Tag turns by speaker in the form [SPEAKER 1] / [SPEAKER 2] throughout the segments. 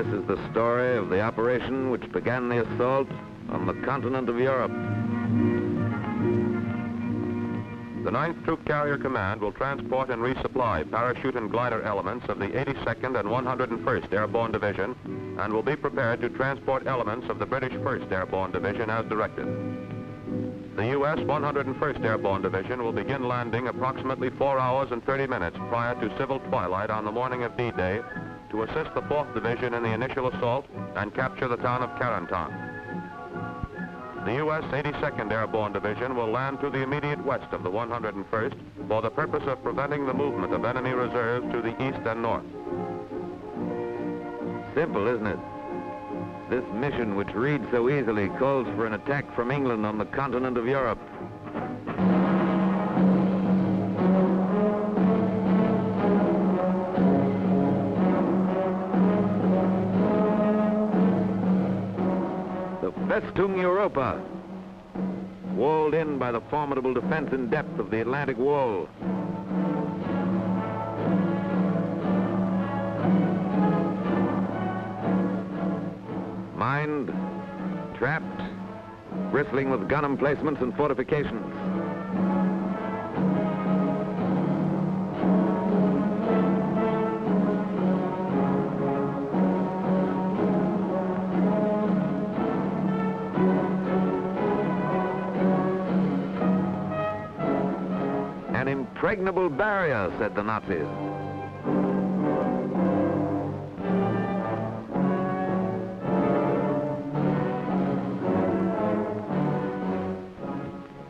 [SPEAKER 1] This is the story of the operation which began the assault on the continent of Europe.
[SPEAKER 2] The 9th Troop Carrier Command will transport and resupply parachute and glider elements of the 82nd and 101st Airborne Division and will be prepared to transport elements of the British 1st Airborne Division as directed. The U.S. 101st Airborne Division will begin landing approximately 4 hours and 30 minutes prior to civil twilight on the morning of D-Day to assist the 4th Division in the initial assault and capture the town of Carentan. The U.S. 82nd Airborne Division will land to the immediate west of the 101st for the purpose of preventing the movement of enemy reserves to the east and north.
[SPEAKER 1] Simple, isn't it? This mission, which reads so easily, calls for an attack from England on the continent of Europe. Festung Europa, walled in by the formidable defense in depth of the Atlantic Wall. Mined, trapped, bristling with gun emplacements and fortifications. An impregnable barrier, said the Nazis.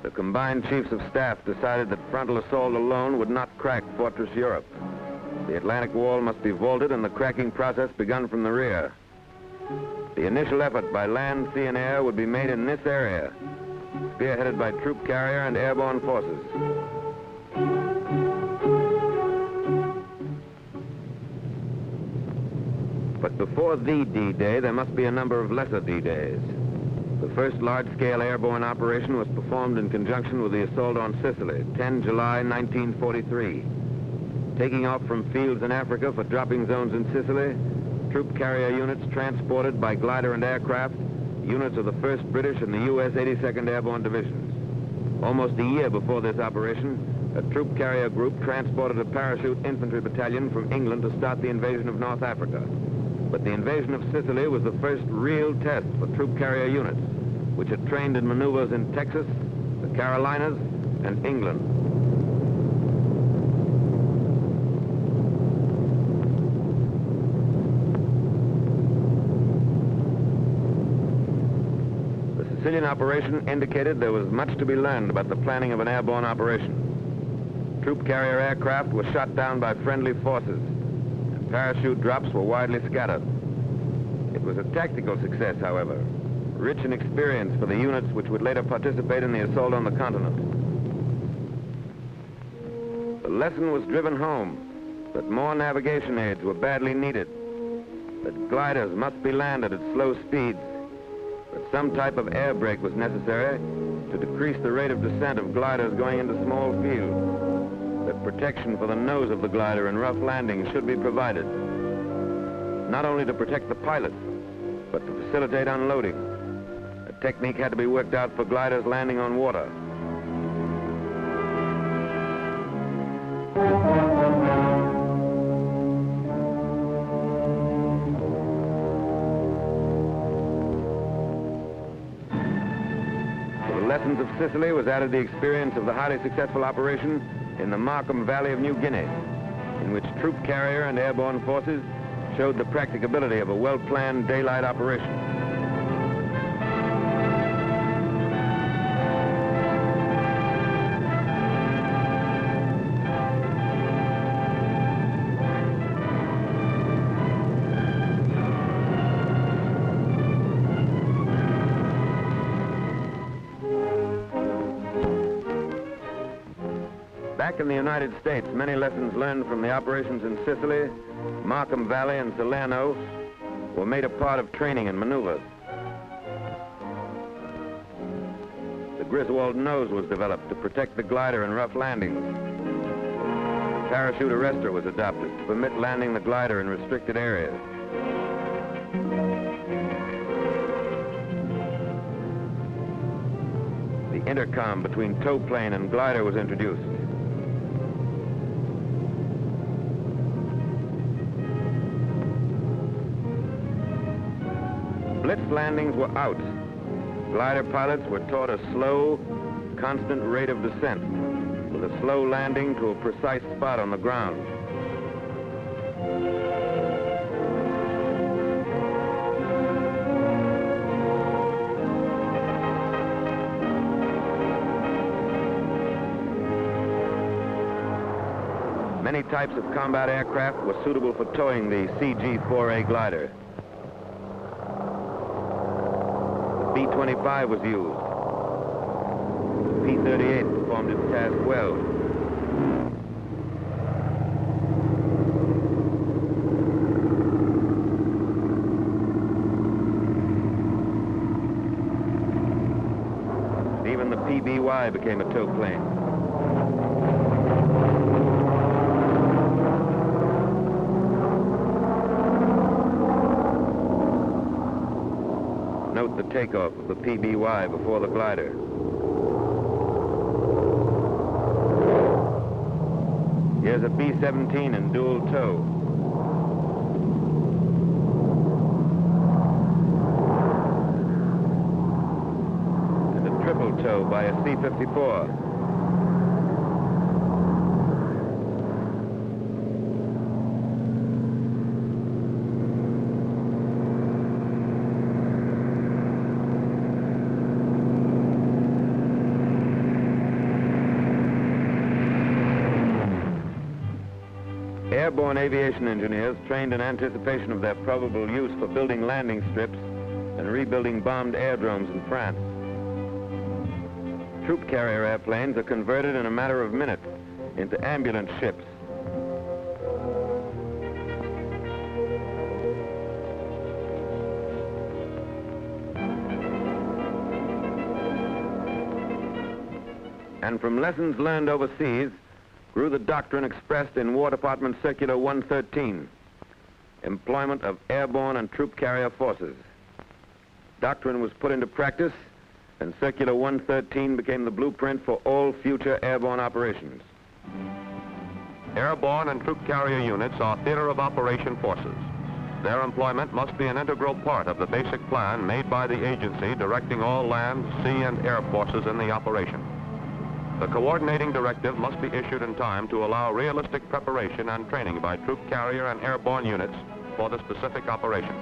[SPEAKER 1] The combined chiefs of staff decided that frontal assault alone would not crack Fortress Europe. The Atlantic Wall must be vaulted and the cracking process begun from the rear. The initial effort by land, sea, and air would be made in this area, spearheaded by troop carrier and airborne forces. But before the D-Day, there must be a number of lesser D-Days. The first large-scale airborne operation was performed in conjunction with the assault on Sicily, 10 July 1943. Taking off from fields in Africa for dropping zones in Sicily, troop carrier units transported by glider and aircraft, units of the 1st British and the U.S. 82nd Airborne Divisions. Almost a year before this operation, a troop carrier group transported a parachute infantry battalion from England to start the invasion of North Africa. But the invasion of Sicily was the first real test for troop carrier units, which had trained in maneuvers in Texas, the Carolinas, and England. The Sicilian operation indicated there was much to be learned about the planning of an airborne operation. Troop carrier aircraft were shot down by friendly forces. Parachute drops were widely scattered. It was a tactical success, however, rich in experience for the units which would later participate in the assault on the continent. The lesson was driven home that more navigation aids were badly needed, that gliders must be landed at slow speeds, that some type of air brake was necessary to decrease the rate of descent of gliders going into small fields, that protection for the nose of the glider in rough landings should be provided, not only to protect the pilot, but to facilitate unloading. A technique had to be worked out for gliders landing on water. To the lessons of Sicily was added the experience of the highly successful operation in the Markham Valley of New Guinea, in which troop carrier and airborne forces showed the practicability of a well-planned daylight operation. Back in the United States, many lessons learned from the operations in Sicily, Markham Valley, and Salerno were made a part of training and maneuvers. The Griswold nose was developed to protect the glider in rough landings. Parachute arrestor was adopted to permit landing the glider in restricted areas. Intercom between tow plane and glider was introduced. Blitz landings were out. Glider pilots were taught a slow, constant rate of descent, with a slow landing to a precise spot on the ground. Many types of combat aircraft were suitable for towing the CG-4A glider. The B-25 was used. The P-38 performed its task well. Even the PBY became a tow plane. Note the takeoff of the PBY before the glider. Here's a B-17 in dual tow. And a triple tow by a C-54. Airborne aviation engineers trained in anticipation of their probable use for building landing strips and rebuilding bombed aerodromes in France. Troop carrier airplanes are converted in a matter of minutes into ambulance ships. And from lessons learned overseas, grew the doctrine expressed in War Department Circular 113, employment of airborne and troop carrier forces. Doctrine was put into practice, and Circular 113 became the blueprint for all future airborne operations.
[SPEAKER 2] Airborne and troop carrier units are theater of operation forces. Their employment must be an integral part of the basic plan made by the agency directing all land, sea, and air forces in the operation. The coordinating directive must be issued in time to allow realistic preparation and training by troop carrier and airborne units for the specific operation.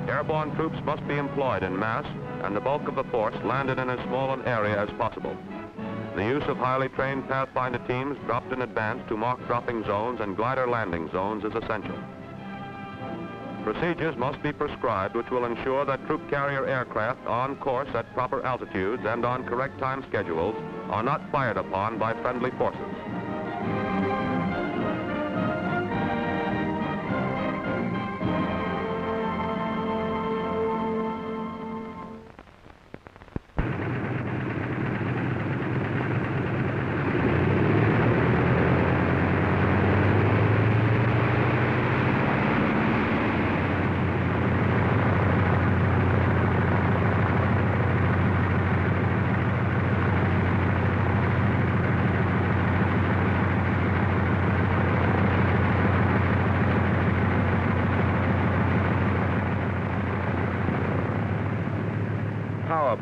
[SPEAKER 2] Airborne troops must be employed in mass and the bulk of the force landed in as small an area as possible. The use of highly trained pathfinder teams dropped in advance to mark dropping zones and glider landing zones is essential. Procedures must be prescribed which will ensure that troop carrier aircraft on course at proper altitudes and on correct time schedules are not fired upon by friendly forces.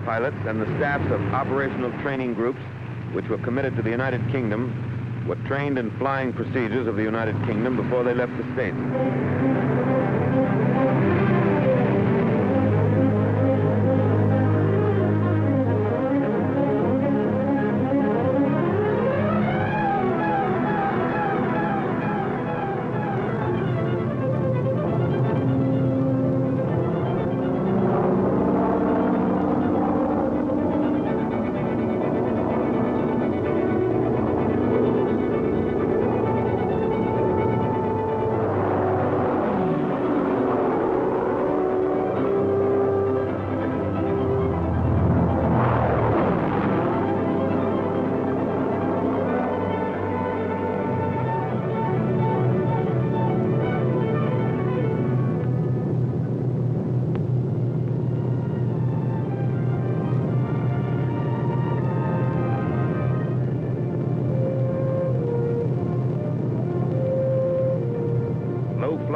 [SPEAKER 1] Pilots and the staffs of operational training groups, which were committed to the United Kingdom, were trained in flying procedures of the United Kingdom before they left the States.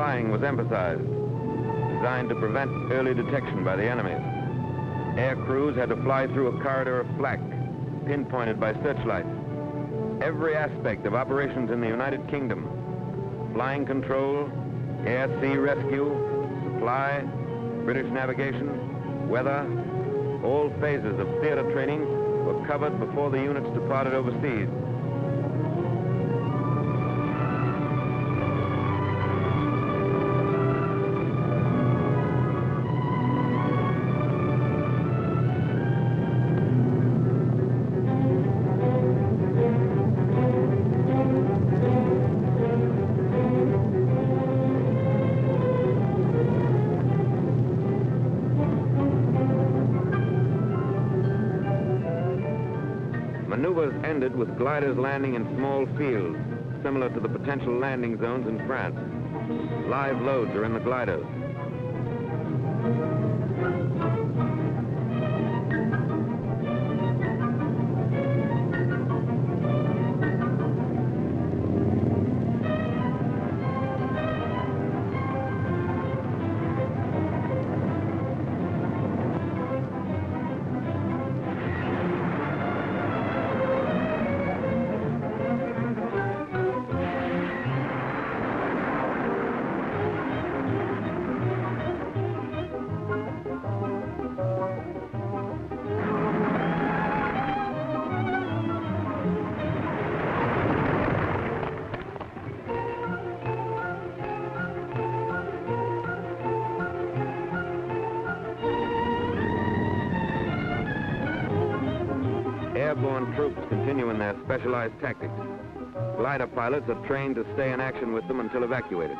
[SPEAKER 1] flying was emphasized, designed to prevent early detection by the enemy. Air crews had to fly through a corridor of flak, pinpointed by searchlights. Every aspect of operations in the United Kingdom, flying control, air-sea rescue, supply, British navigation, weather, all phases of theater training were covered before the units departed overseas. Maneuvers ended with gliders landing in small fields, similar to the potential landing zones in France. Live loads are in the gliders. Airborne troops continue in their specialized tactics. Glider pilots are trained to stay in action with them until evacuated.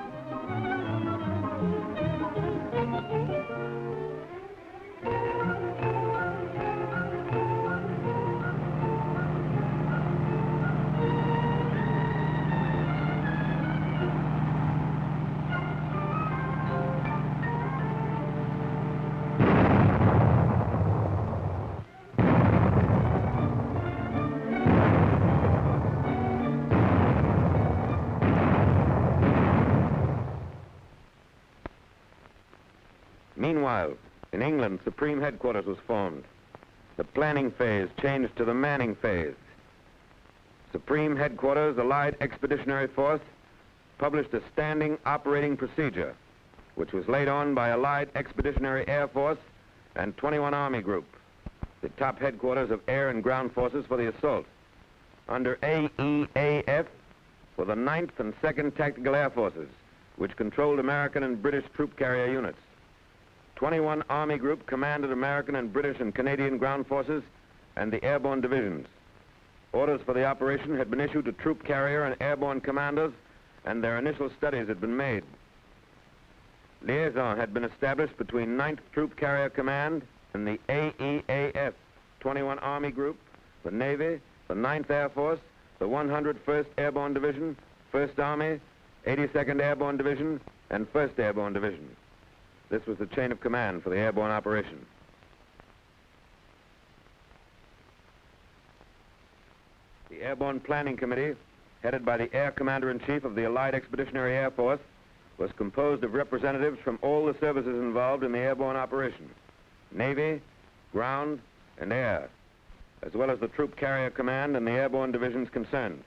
[SPEAKER 1] Meanwhile, in England, Supreme Headquarters was formed. The planning phase changed to the manning phase. Supreme Headquarters, Allied Expeditionary Force, published a standing operating procedure, which was laid on by Allied Expeditionary Air Force and 21 Army Group, the top headquarters of air and ground forces for the assault. Under AEAF were the 9th and 2nd Tactical Air Forces, which controlled American and British troop carrier units. 21 Army Group commanded American and British and Canadian ground forces and the airborne divisions. Orders for the operation had been issued to troop carrier and airborne commanders, and their initial studies had been made. Liaison had been established between 9th Troop Carrier Command and the AEAF, 21 Army Group, the Navy, the 9th Air Force, the 101st Airborne Division, 1st Army, 82nd Airborne Division, and 1st Airborne Division. This was the chain of command for the airborne operation. The Airborne Planning Committee, headed by the Air Commander-in-Chief of the Allied Expeditionary Air Force, was composed of representatives from all the services involved in the airborne operation: Navy, ground, and air, as well as the Troop Carrier Command and the airborne divisions concerned.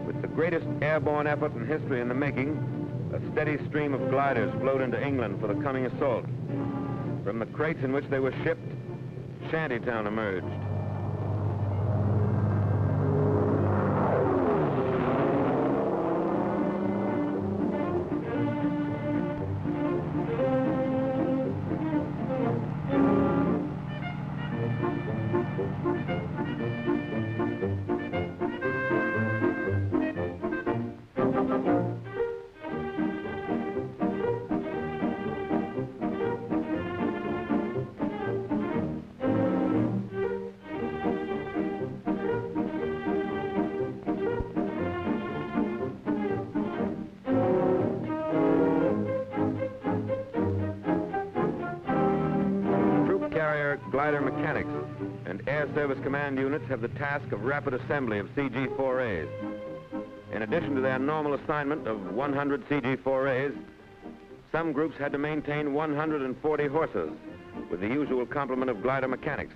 [SPEAKER 1] With the greatest airborne effort in history in the making, a steady stream of gliders flowed into England for the coming assault. From the crates in which they were shipped, Shantytown emerged. Glider mechanics and Air Service Command units have the task of rapid assembly of CG-4As. In addition to their normal assignment of 100 CG-4As, some groups had to maintain 140 horses with the usual complement of glider mechanics.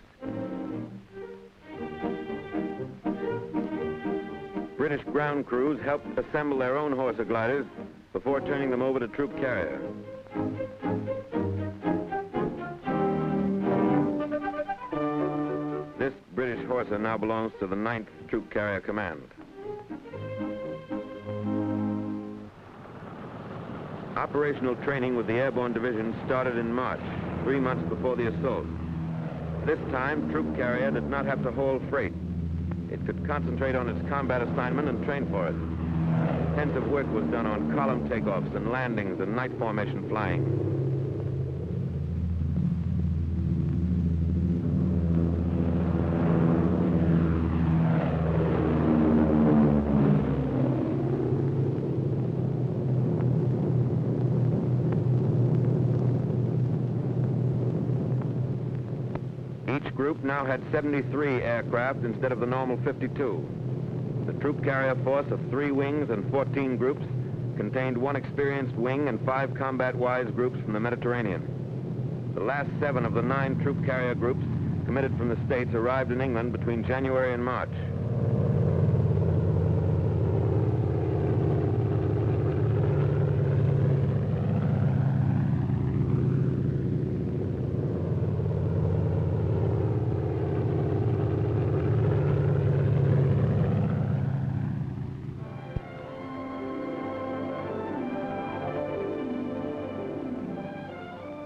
[SPEAKER 1] British ground crews helped assemble their own Horsa gliders before turning them over to troop carrier. This British Horsa now belongs to the 9th Troop Carrier Command. Operational training with the Airborne Division started in March, 3 months before the assault. This time, Troop Carrier did not have to haul freight. It could concentrate on its combat assignment and train for it. Intensive work was done on column takeoffs and landings and night formation flying. Each group now had 73 aircraft instead of the normal 52. The troop carrier force of 3 wings and 14 groups contained 1 experienced wing and 5 combat-wise groups from the Mediterranean. The last 7 of the 9 troop carrier groups committed from the States arrived in England between January and March.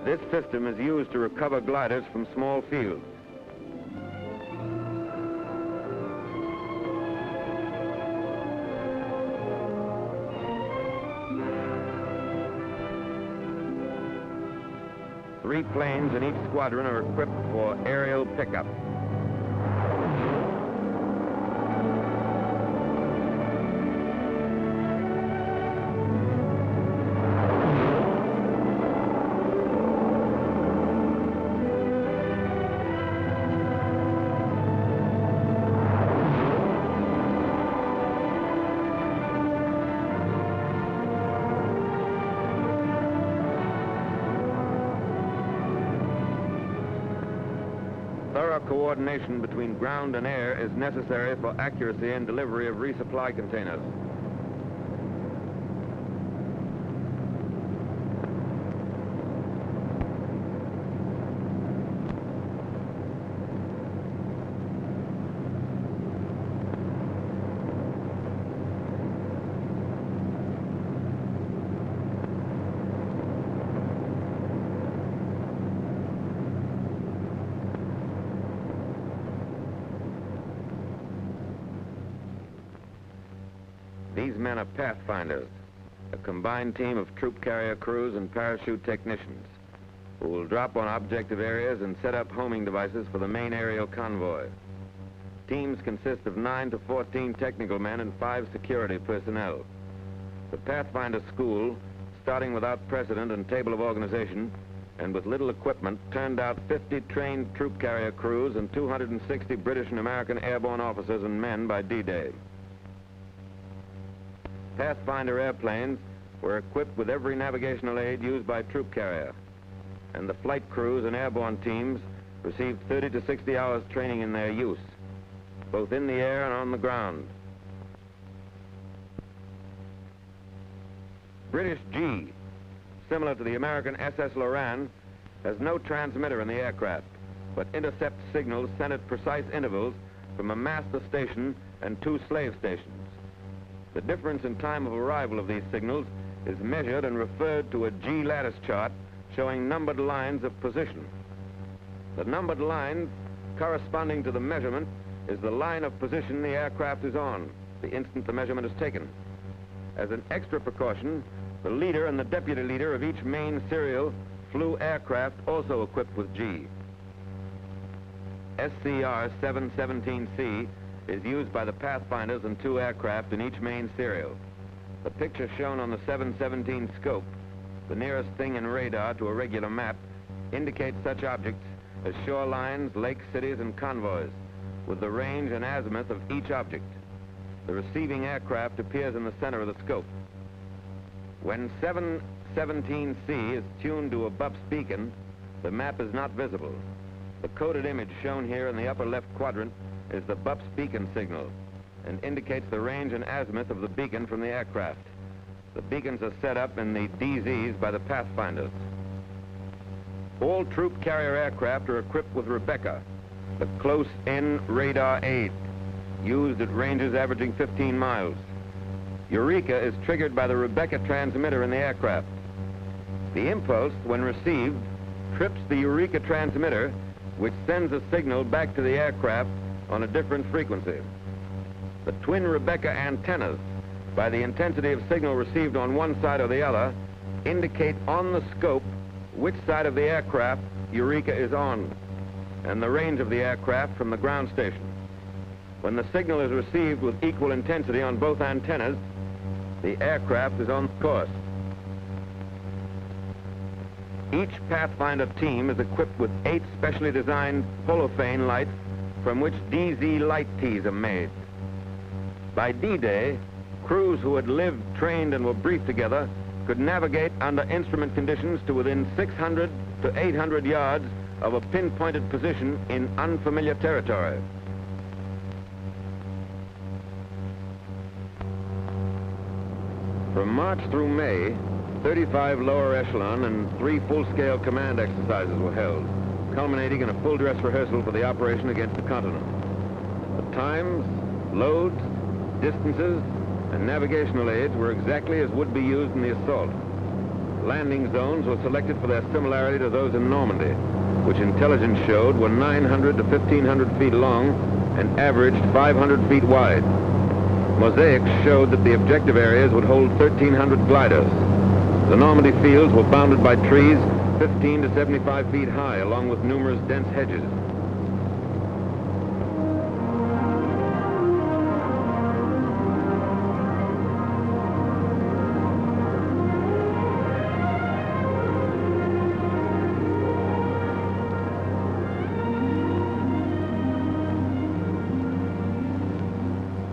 [SPEAKER 1] This system is used to recover gliders from small fields. Three planes in each squadron are equipped for aerial pickup. Thorough coordination between ground and air is necessary for accuracy in delivery of resupply containers. These men are pathfinders, a combined team of troop carrier crews and parachute technicians who will drop on objective areas and set up homing devices for the main aerial convoy. Teams consist of 9 to 14 technical men and 5 security personnel. The Pathfinder School, starting without precedent and table of organization and with little equipment, turned out 50 trained troop carrier crews and 260 British and American airborne officers and men by D-Day. Pathfinder airplanes were equipped with every navigational aid used by troop carrier, and the flight crews and airborne teams received 30 to 60 hours training in their use, both in the air and on the ground. British G, similar to the American SS Lorraine, has no transmitter in the aircraft, but intercepts signals sent at precise intervals from a master station and 2 slave stations. The difference in time of arrival of these signals is measured and referred to a G lattice chart showing numbered lines of position. The numbered line corresponding to the measurement is the line of position the aircraft is on, the instant the measurement is taken. As an extra precaution, the leader and the deputy leader of each main serial flew aircraft also equipped with G. SCR 717C is used by the Pathfinders and 2 aircraft in each main serial. The picture shown on the 717 scope, the nearest thing in radar to a regular map, indicates such objects as shorelines, lakes, cities, and convoys, with the range and azimuth of each object. the receiving aircraft appears in the center of the scope. When 717C is tuned to a BUPS beacon, the map is not visible. The coded image shown here in the upper left quadrant is the BUPS beacon signal and indicates the range and azimuth of the beacon from the aircraft. The beacons are set up in the DZs by the pathfinders. All troop carrier aircraft are equipped with Rebecca, the close-in radar aid, used at ranges averaging 15 miles. Eureka is triggered by the Rebecca transmitter in the aircraft. The impulse, when received, trips the Eureka transmitter, which sends a signal back to the aircraft on a different frequency. The twin Rebecca antennas, by the intensity of signal received on one side or the other, indicate on the scope which side of the aircraft Eureka is on, and the range of the aircraft from the ground station. When the signal is received with equal intensity on both antennas, the aircraft is on course. Each Pathfinder team is equipped with 8 specially designed holophane lights from which DZ light tees are made. By D-Day, crews who had lived, trained, and were briefed together could navigate under instrument conditions to within 600 to 800 yards of a pinpointed position in unfamiliar territory. From March through May, 35 lower echelon and 3 full-scale command exercises were held, culminating in a full-dress rehearsal for the operation against the continent. The times, loads, distances, and navigational aids were exactly as would be used in the assault. Landing zones were selected for their similarity to those in Normandy, which intelligence showed were 900 to 1,500 feet long and averaged 500 feet wide. Mosaics showed that the objective areas would hold 1,300 gliders. The Normandy fields were bounded by trees 15 to 75 feet high, along with numerous dense hedges.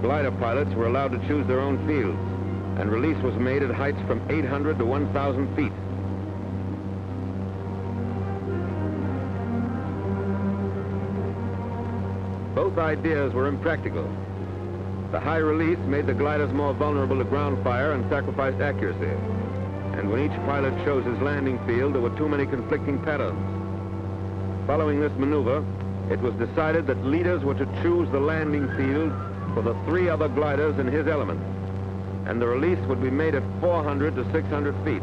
[SPEAKER 1] Glider pilots were allowed to choose their own fields, and release was made at heights from 800 to 1,000 feet. Both ideas were impractical. The high release made the gliders more vulnerable to ground fire and sacrificed accuracy. And when each pilot chose his landing field, there were too many conflicting patterns. Following this maneuver, it was decided that leaders were to choose the landing field for the 3 other gliders in his element, and the release would be made at 400 to 600 feet.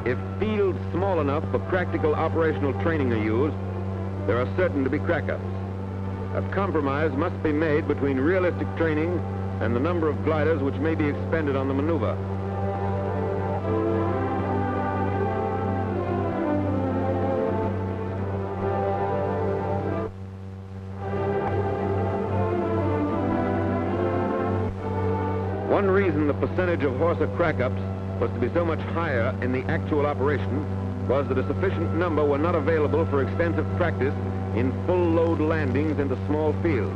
[SPEAKER 1] If fields small enough for practical operational training are used, there are certain to be crack-ups. A compromise must be made between realistic training and the number of gliders which may be expended on the maneuver. One reason the percentage of Horsa crack-ups was to be so much higher in the actual operation was that a sufficient number were not available for extensive practice in full-load landings into small fields.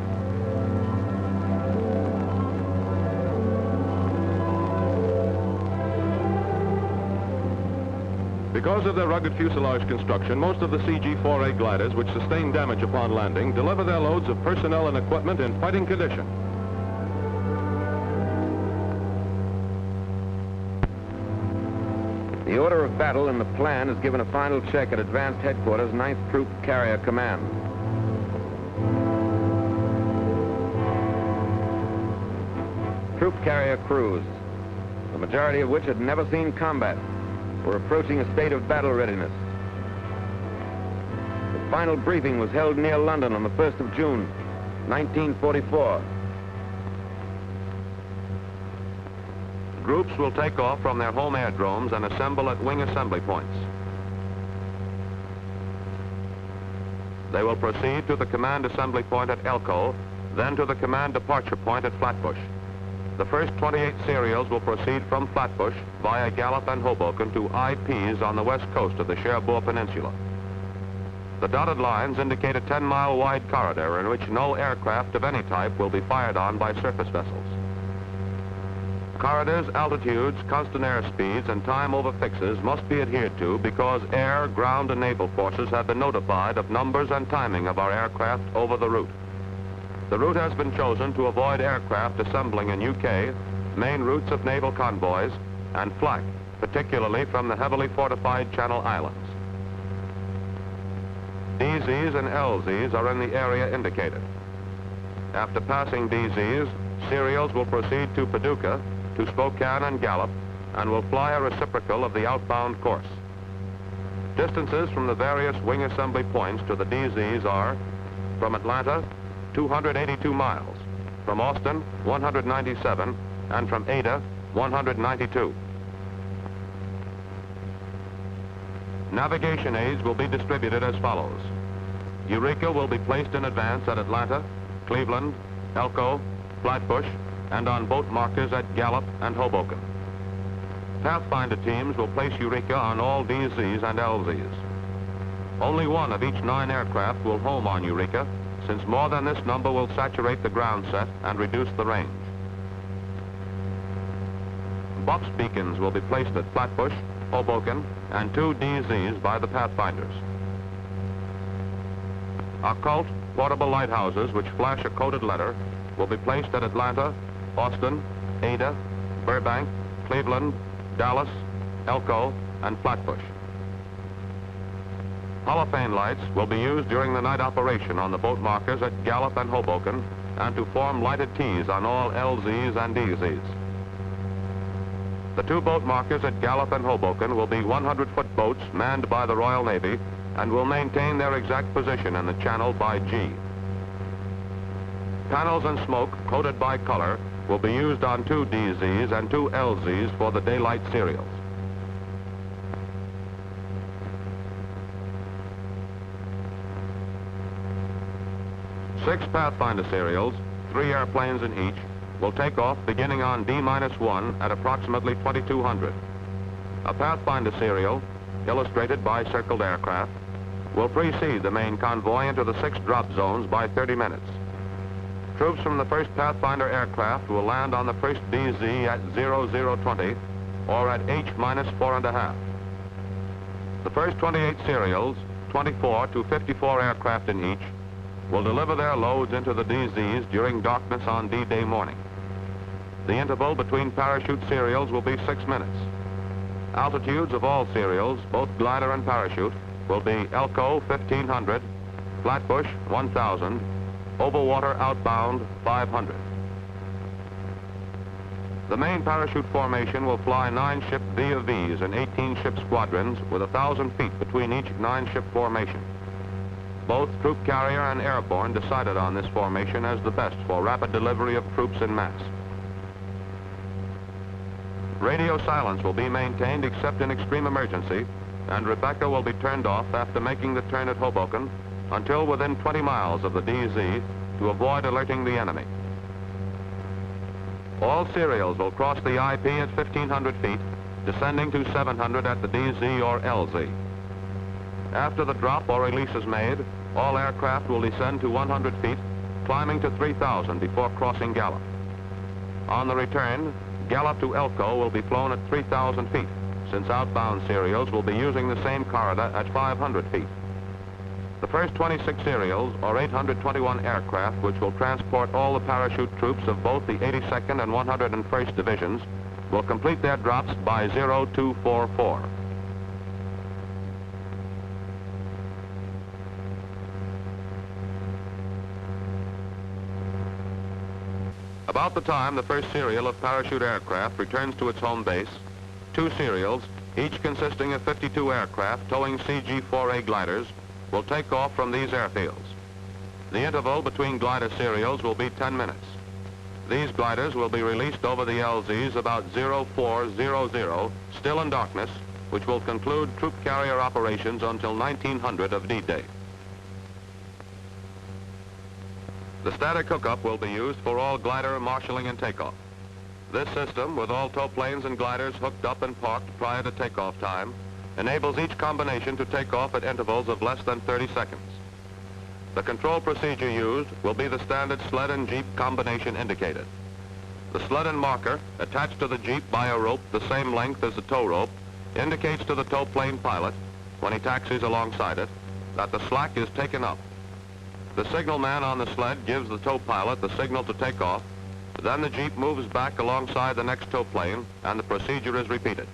[SPEAKER 2] Because of their rugged fuselage construction, most of the CG-4A gliders, which sustain damage upon landing, deliver their loads of personnel and equipment in fighting condition.
[SPEAKER 1] The order of battle in the plan is given a final check at Advanced Headquarters, 9th Troop Carrier Command. troop carrier crews, the majority of which had never seen combat, were approaching a state of battle readiness. The final briefing was held near London on the 1st of June, 1944.
[SPEAKER 2] Groups will take off from their home airdromes and assemble at wing assembly points. They will proceed to the command assembly point at Elko, then to the command departure point at Flatbush. The first 28 serials will proceed from Flatbush via Gallup and Hoboken to IPs on the west coast of the Cherbourg Peninsula. The dotted lines indicate a 10-mile wide corridor in which no aircraft of any type will be fired on by surface vessels. Corridors, altitudes, constant air speeds, and time over fixes must be adhered to because air, ground, and naval forces have been notified of numbers and timing of our aircraft over the route. The route has been chosen to avoid aircraft assembling in UK, main routes of naval convoys, and flak, particularly from the heavily fortified Channel Islands. DZs and LZs are in the area indicated. After passing DZs, serials will proceed to Paducah, to Spokane and Gallup, and will fly a reciprocal of the outbound course. Distances from the various wing assembly points to the DZs are, from Atlanta, 282 miles, from Austin, 197, and from Ada, 192. Navigation aids will be distributed as follows. Eureka will be placed in advance at Atlanta, Cleveland, Elko, Flatbush, and on boat markers at Gallup and Hoboken. Pathfinder teams will place Eureka on all DZs and LZs. Only one of each 9 aircraft will home on Eureka, since more than this number will saturate the ground set and reduce the range. Box beacons will be placed at Flatbush, Hoboken, and 2 DZs by the Pathfinders. Occult portable lighthouses which flash a coded letter will be placed at Atlanta, Austin, Ada, Burbank, Cleveland, Dallas, Elko, and Flatbush. Holophane lights will be used during the night operation on the boat markers at Gallup and Hoboken and to form lighted T's on all LZs and DZs. The 2 boat markers at Gallup and Hoboken will be 100-foot boats manned by the Royal Navy and will maintain their exact position in the channel by G. Panels and smoke coded by color will be used on 2 DZs and 2 LZs for the daylight serials. Six Pathfinder serials, 3 airplanes in each, will take off beginning on D-1 at approximately 2200. A Pathfinder serial, illustrated by circled aircraft, will precede the main convoy into the 6 drop zones by 30 minutes. Troops from the first Pathfinder aircraft will land on the first DZ at 0020 or at H-4.5. The first 28 serials, 24 to 54 aircraft in each, will deliver their loads into the DZs during darkness on D-Day morning. The interval between parachute serials will be 6 minutes. Altitudes of all serials, both glider and parachute, will be Elko 1500, Flatbush 1000, Overwater outbound 500. The main parachute formation will fly 9-ship V of Vs and 18-ship squadrons with 1,000 feet between each 9-ship formation. Both troop carrier and airborne decided on this formation as the best for rapid delivery of troops in mass. Radio silence will be maintained except in extreme emergency, and Rebecca will be turned off after making the turn at Hoboken until within 20 miles of the DZ to avoid alerting the enemy. All serials will cross the IP at 1,500 feet, descending to 700 at the DZ or LZ. After the drop or release is made, all aircraft will descend to 100 feet, climbing to 3,000 before crossing Gallup. On the return, Gallup to Elko will be flown at 3,000 feet, since outbound serials will be using the same corridor at 500 feet. The first 26 serials, or 821 aircraft, which will transport all the parachute troops of both the 82nd and 101st Divisions, will complete their drops by 0244. A About the time the first serial of parachute aircraft returns to its home base, two serials, each consisting of 52 aircraft towing CG-4A gliders, will take off from these airfields. The interval between glider serials will be 10 minutes. These gliders will be released over the LZs about 0400, still in darkness, which will conclude troop carrier operations until 1900 of D-Day. The static hookup will be used for all glider marshalling and takeoff. This system, with all tow planes and gliders hooked up and parked prior to takeoff time, enables each combination to take off at intervals of less than 30 seconds. The control procedure used will be the standard sled and jeep combination indicated. The sled and marker, attached to the jeep by a rope the same length as the tow rope, indicates to the tow plane pilot, when he taxis alongside it, that the slack is taken up. The signalman on the sled gives the tow pilot the signal to take off. Then the jeep moves back alongside the next tow plane, and the procedure is repeated.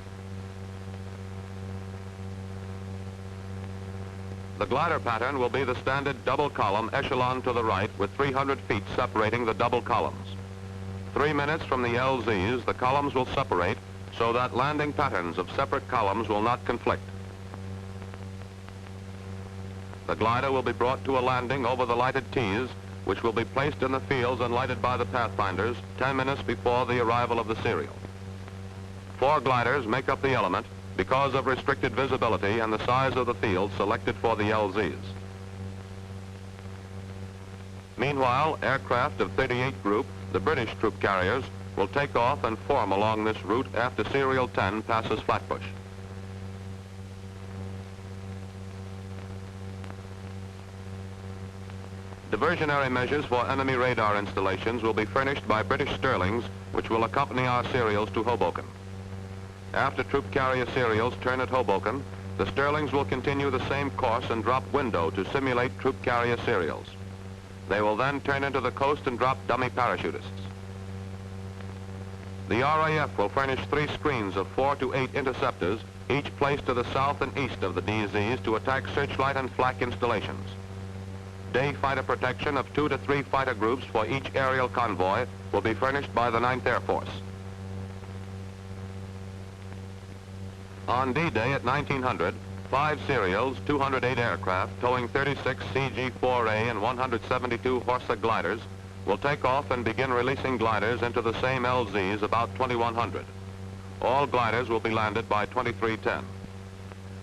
[SPEAKER 2] The glider pattern will be the standard double column echelon to the right with 300 feet separating the double columns. 3 minutes from the LZs, the columns will separate so that landing patterns of separate columns will not conflict. The glider will be brought to a landing over the lighted T's, which will be placed in the fields and lighted by the pathfinders 10 minutes before the arrival of the serial. 4 gliders make up the element because of restricted visibility and the size of the field selected for the LZs. Meanwhile, aircraft of 38 Group, the British troop carriers, will take off and form along this route after Serial 10 passes Flatbush. Diversionary measures for enemy radar installations will be furnished by British Sterlings, which will accompany our serials to Hoboken. After troop carrier serials turn at Hoboken, the Sterlings will continue the same course and drop window to simulate troop carrier serials. They will then turn into the coast and drop dummy parachutists. The RAF will furnish 3 screens of 4 to 8 interceptors, each placed to the south and east of the DZs to attack searchlight and flak installations. Day fighter protection of 2 to 3 fighter groups for each aerial convoy will be furnished by the 9th Air Force. On D-Day at 1900, 5 serials, 208 aircraft, towing 36 CG-4A and 172 Horsa gliders, will take off and begin releasing gliders into the same LZs about 2100. All gliders will be landed by 2310.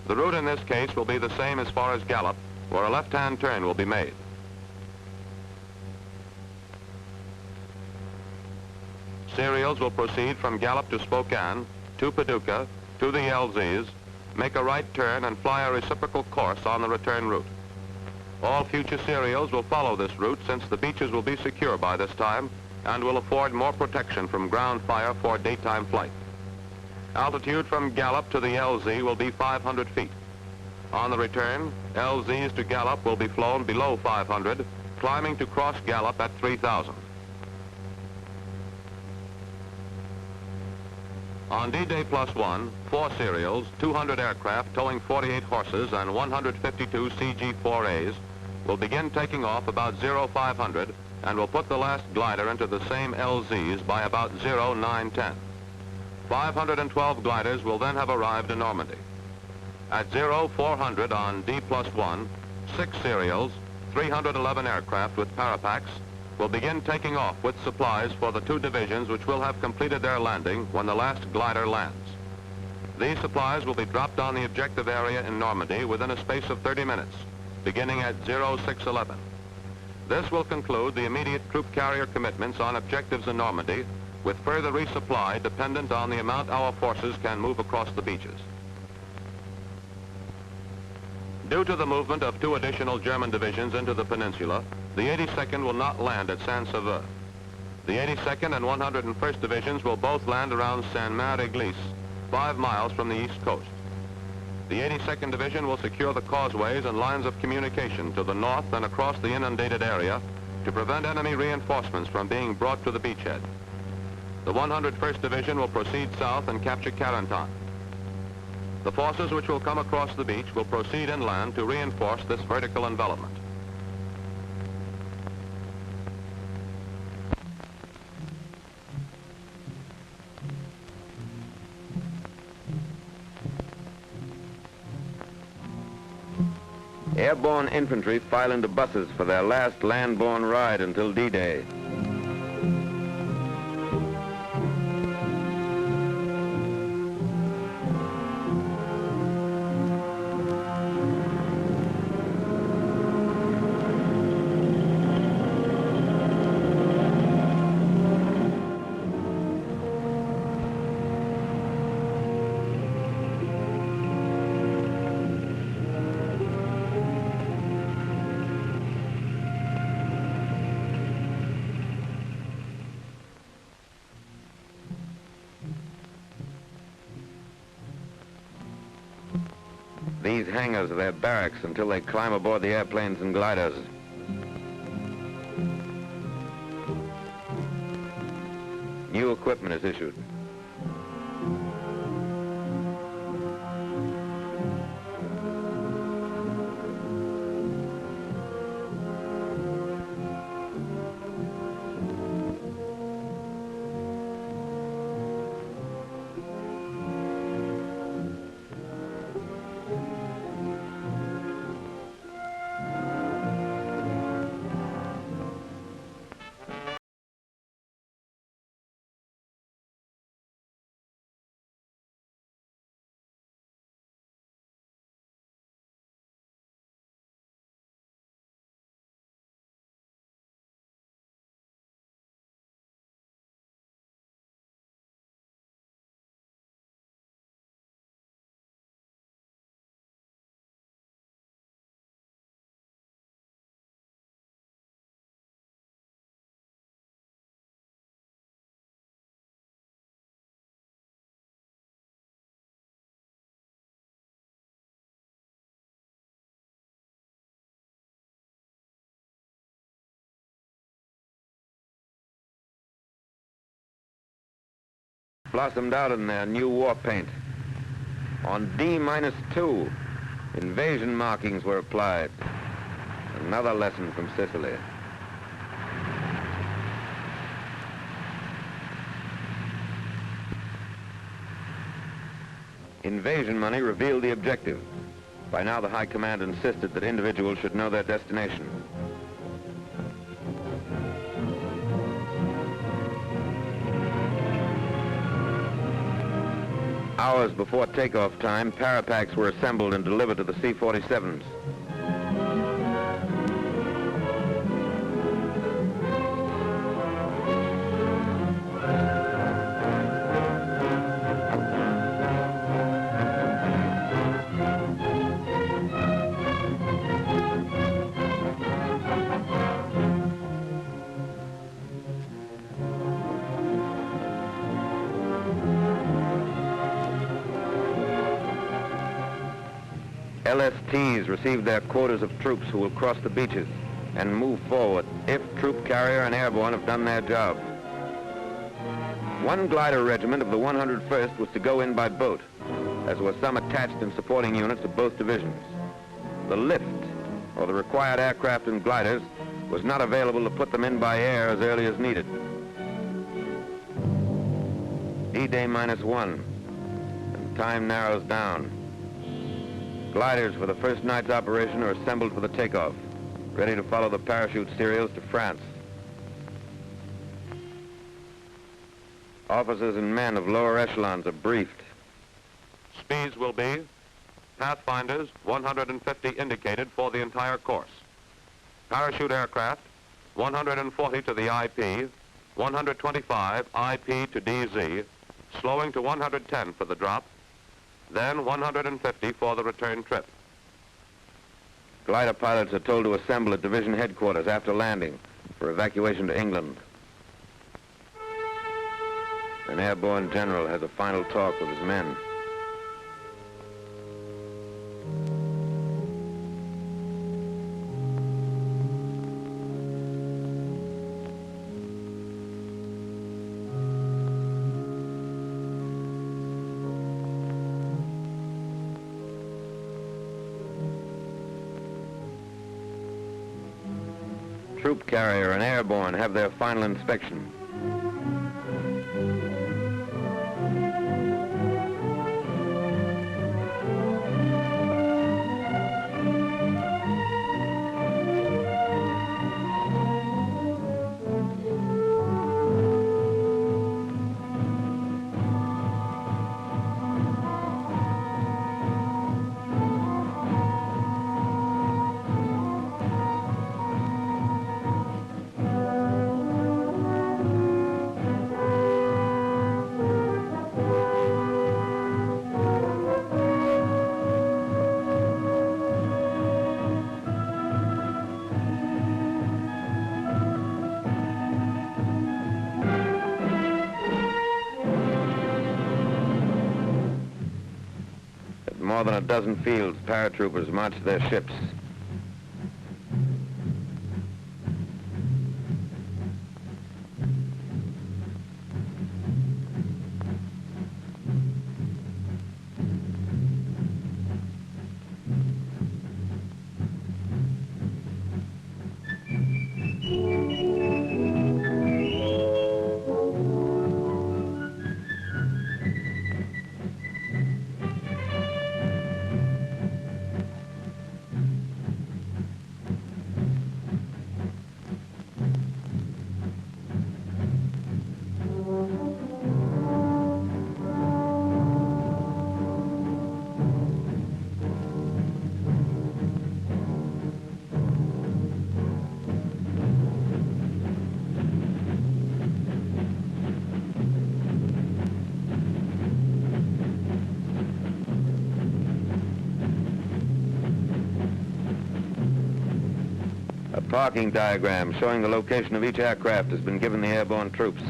[SPEAKER 2] The route in this case will be the same as far as Gallup, where a left-hand turn will be made. Serials will proceed from Gallup to Spokane, to Paducah, to the LZs, make a right turn and fly a reciprocal course on the return route. All future serials will follow this route since the beaches will be secure by this time and will afford more protection from ground fire for daytime flight. Altitude from Gallup to the LZ will be 500 feet. On the return, LZs to Gallup will be flown below 500, climbing to cross Gallup at 3,000. On D-Day +1, 4 serials, 200 aircraft towing 48 horses and 152 CG-4As will begin taking off about 0500 and will put the last glider into the same LZs by about 0910. 512 gliders will then have arrived in Normandy. At 0400 on D+1, 6 serials, 311 aircraft with parapacks will begin taking off with supplies for the 2 divisions which will have completed their landing when the last glider lands. These supplies will be dropped on the objective area in Normandy within a space of 30 minutes, beginning at 0611. This will conclude the immediate troop carrier commitments on objectives in Normandy, with further resupply dependent on the amount our forces can move across the beaches. Due to the movement of 2 additional German divisions into the peninsula, the 82nd will not land at Saint-Sauveur. The 82nd and 101st Divisions will both land around Saint-Mare-Église, 5 miles from the east coast. The 82nd Division will secure the causeways and lines of communication to the north and across the inundated area to prevent enemy reinforcements from being brought to the beachhead. The 101st Division will proceed south and capture Carentan. The forces which will come across the beach will proceed inland to reinforce this vertical envelopment.
[SPEAKER 1] Airborne infantry file into buses for their last land-borne ride until D-Day. These hangars are their barracks until they climb aboard the airplanes and gliders. New equipment is issued. Blossomed out in their new war paint. On D-2, invasion markings were applied. Another lesson from Sicily. Invasion money revealed the objective. By now the High Command insisted that individuals should know their destination. Hours before takeoff time, parapacks were assembled and delivered to the C-47s. LSTs received their quotas of troops who will cross the beaches and move forward if troop carrier and airborne have done their job. One glider regiment of the 101st was to go in by boat, as were some attached and supporting units of both divisions. The lift, or the required aircraft and gliders, was not available to put them in by air as early as needed. D-Day-1, and time narrows down. Gliders for the first night's operation are assembled for the takeoff, ready to follow the parachute serials to France. Officers and men of lower echelons are briefed.
[SPEAKER 2] Speeds will be Pathfinders 150 indicated for the entire course. Parachute aircraft 140 to the IP, 125 IP to DZ, slowing to 110 for the drop, then 150 for the return trip.
[SPEAKER 1] Glider pilots are told to assemble at division headquarters after landing for evacuation to England. An airborne general has a final talk with his men. Troop carrier and airborne have their final inspection. more than a dozen fields, paratroopers march to their ships. A parking diagram showing the location of each aircraft has been given the airborne troops.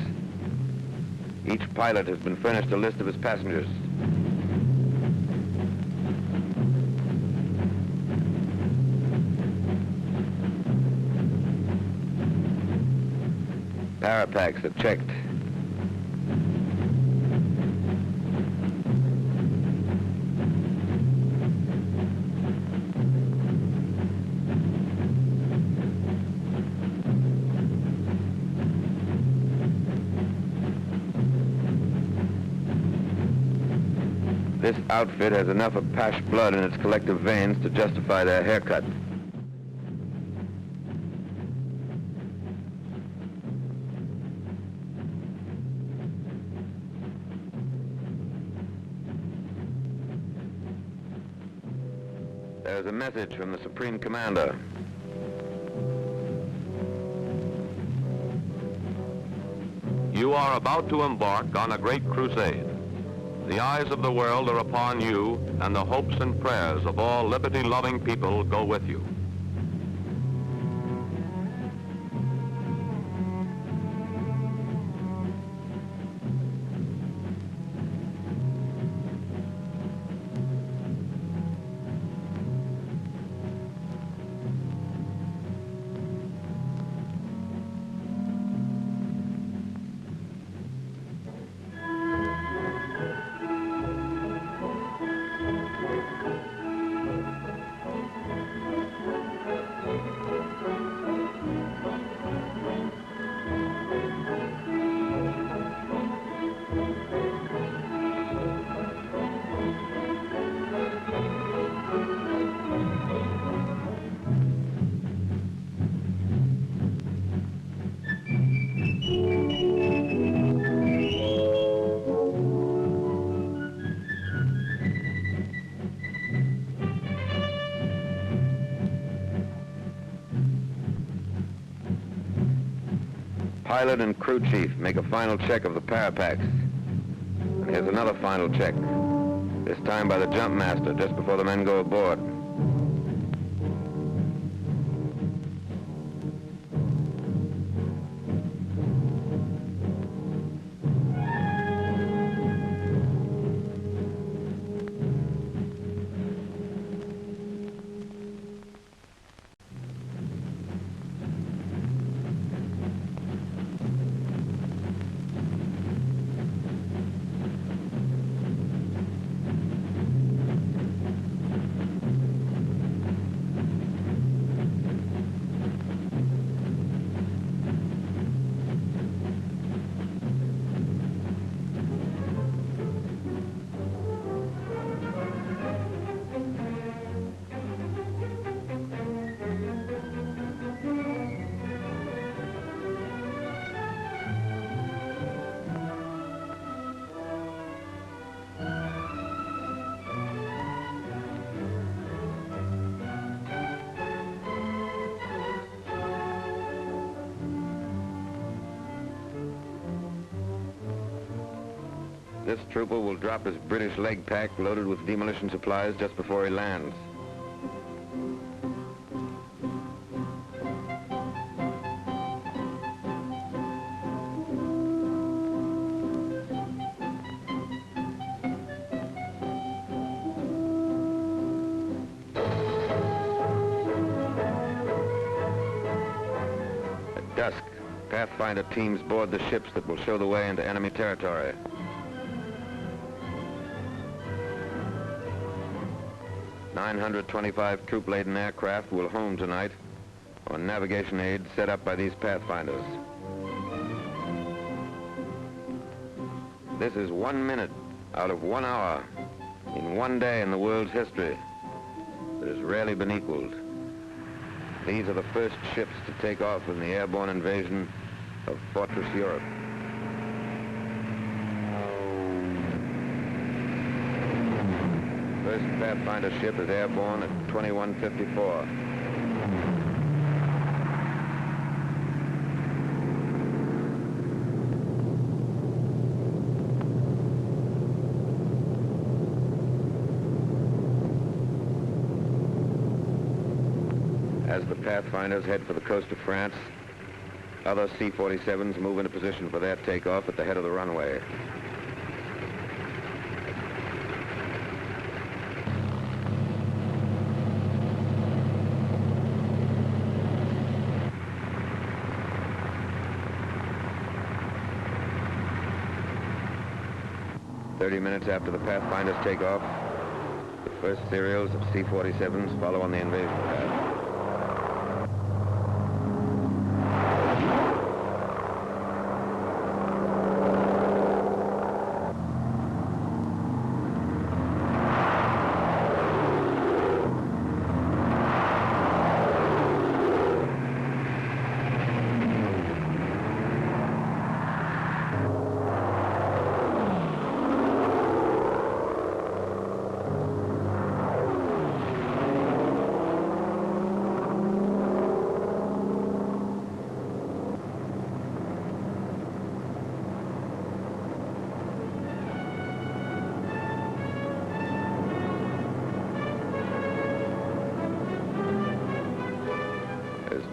[SPEAKER 1] Each pilot has been furnished a list of his passengers. Parapacks are checked. This outfit has enough Apache blood in its collective veins to justify their haircut. There's a message from the Supreme Commander.
[SPEAKER 2] You are about to embark on a great crusade. The eyes of the world are upon you, and the hopes and prayers of all liberty-loving people go with you.
[SPEAKER 1] Pilot and crew chief make a final check of the parapacks. And here's another final check, this time by the jump master just before the men go aboard. This trooper will drop his British leg pack loaded with demolition supplies just before he lands. dusk, Pathfinder teams board the ships that will show the way into enemy territory. "925 troop-laden aircraft will home tonight on navigation aids set up by these Pathfinders. This is 1 minute out of 1 hour in one day in the world's history that has rarely been equaled. These are the first ships to take off in the airborne invasion of Fortress Europe. First Pathfinder ship is airborne at 21:54. As the Pathfinders head for the coast of France, other C-47s move into position for their takeoff at the head of the runway. "30 minutes after the Pathfinders take off, the first serials of C-47s follow on the invasion path.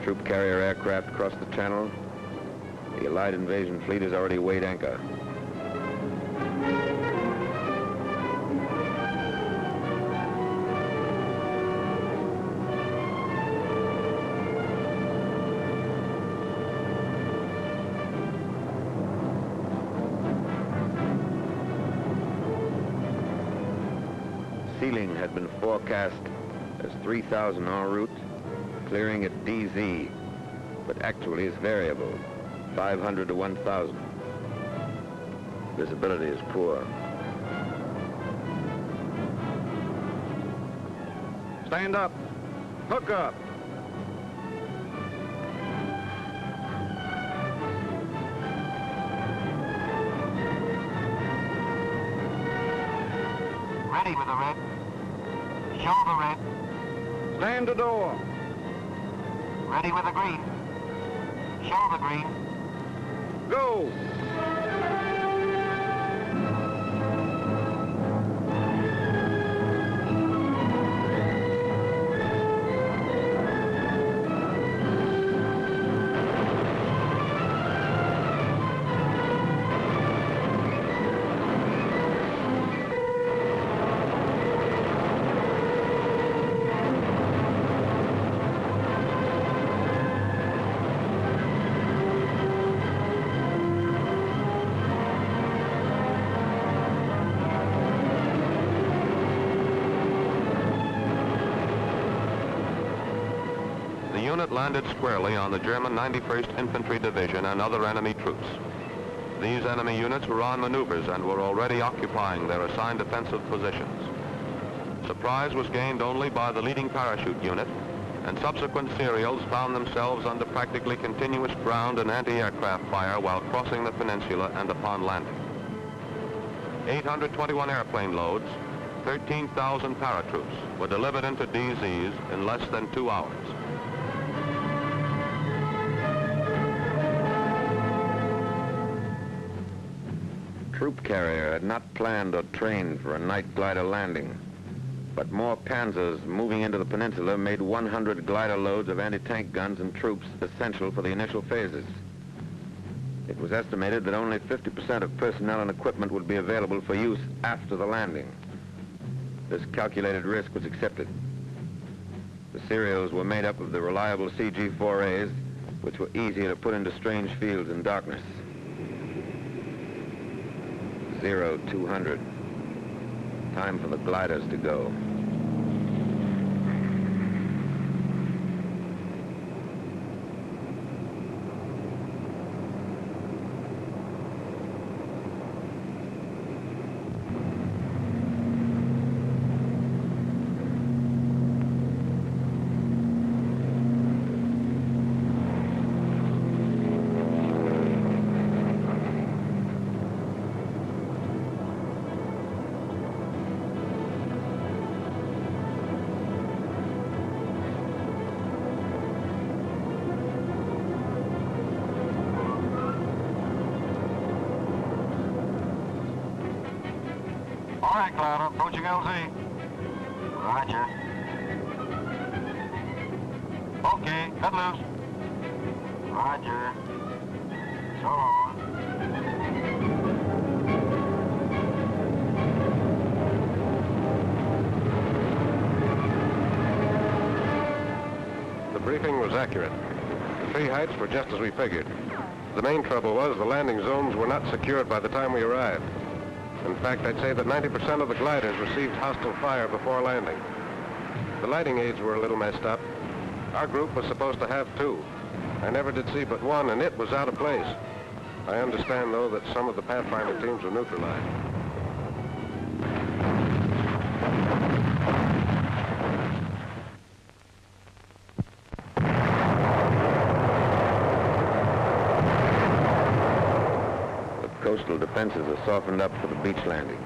[SPEAKER 1] Troop carrier aircraft cross the channel. The Allied invasion fleet has already weighed anchor. Sealing had been forecast as 3,000 en route, clearing at DZ, but actually is variable, 500 to 1,000. Visibility is poor.
[SPEAKER 3] Stand up. Hook up.
[SPEAKER 4] Ready with the red. Show the red.
[SPEAKER 3] Stand to door.
[SPEAKER 4] Ready with the green. Show the green.
[SPEAKER 3] Go.
[SPEAKER 2] The unit landed squarely on the German 91st Infantry Division and other enemy troops. These enemy units were on maneuvers and were already occupying their assigned defensive positions. Surprise was gained only by the leading parachute unit, and subsequent serials found themselves under practically continuous ground and anti-aircraft fire while crossing the peninsula and upon landing. 821 airplane loads, 13,000 paratroops were delivered into DZs in less than 2 hours.
[SPEAKER 1] Troop carrier had not planned or trained for a night glider landing, but more Panzers moving into the peninsula made 100 glider loads of anti-tank guns and troops essential for the initial phases. It was estimated that only 50% of personnel and equipment would be available for use after the landing. This calculated risk was accepted. The serials were made up of the reliable CG-4As which were easier to put into strange fields in darkness. 0200. Time for the gliders to go.
[SPEAKER 4] All right, Cloud, approaching LZ. Roger. Okay, cut loose. Roger. So long.
[SPEAKER 5] The briefing was accurate. The three heights were just as we figured. The main trouble was the landing zones were not secured by the time we arrived. In fact, I'd say that 90% of the gliders received hostile fire before landing. The lighting aids were a little messed up. Our group was supposed to have two. I never did see but one, and it was out of place. I understand, though, that some of the Pathfinder teams were neutralized.
[SPEAKER 1] Coastal defenses are softened up for the beach landing.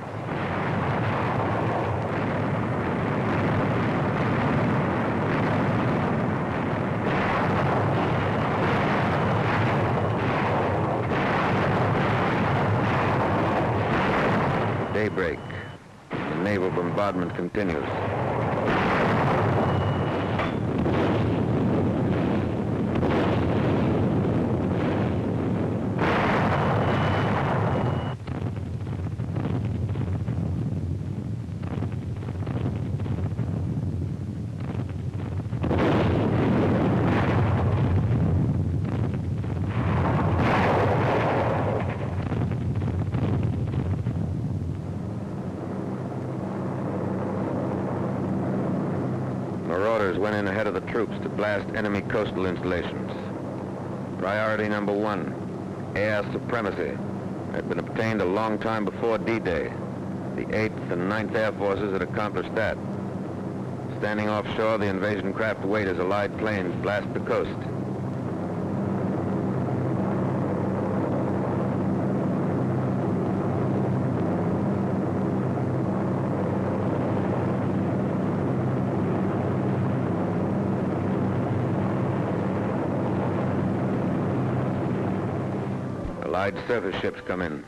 [SPEAKER 1] Daybreak. The naval bombardment continues. Marauders went in ahead of the troops to blast enemy coastal installations. Priority number 1, air supremacy, had been obtained a long time before D-Day. The 8th and 9th Air Forces had accomplished that. Standing offshore, the invasion craft wait as Allied planes blast the coast. Allied surface ships come in.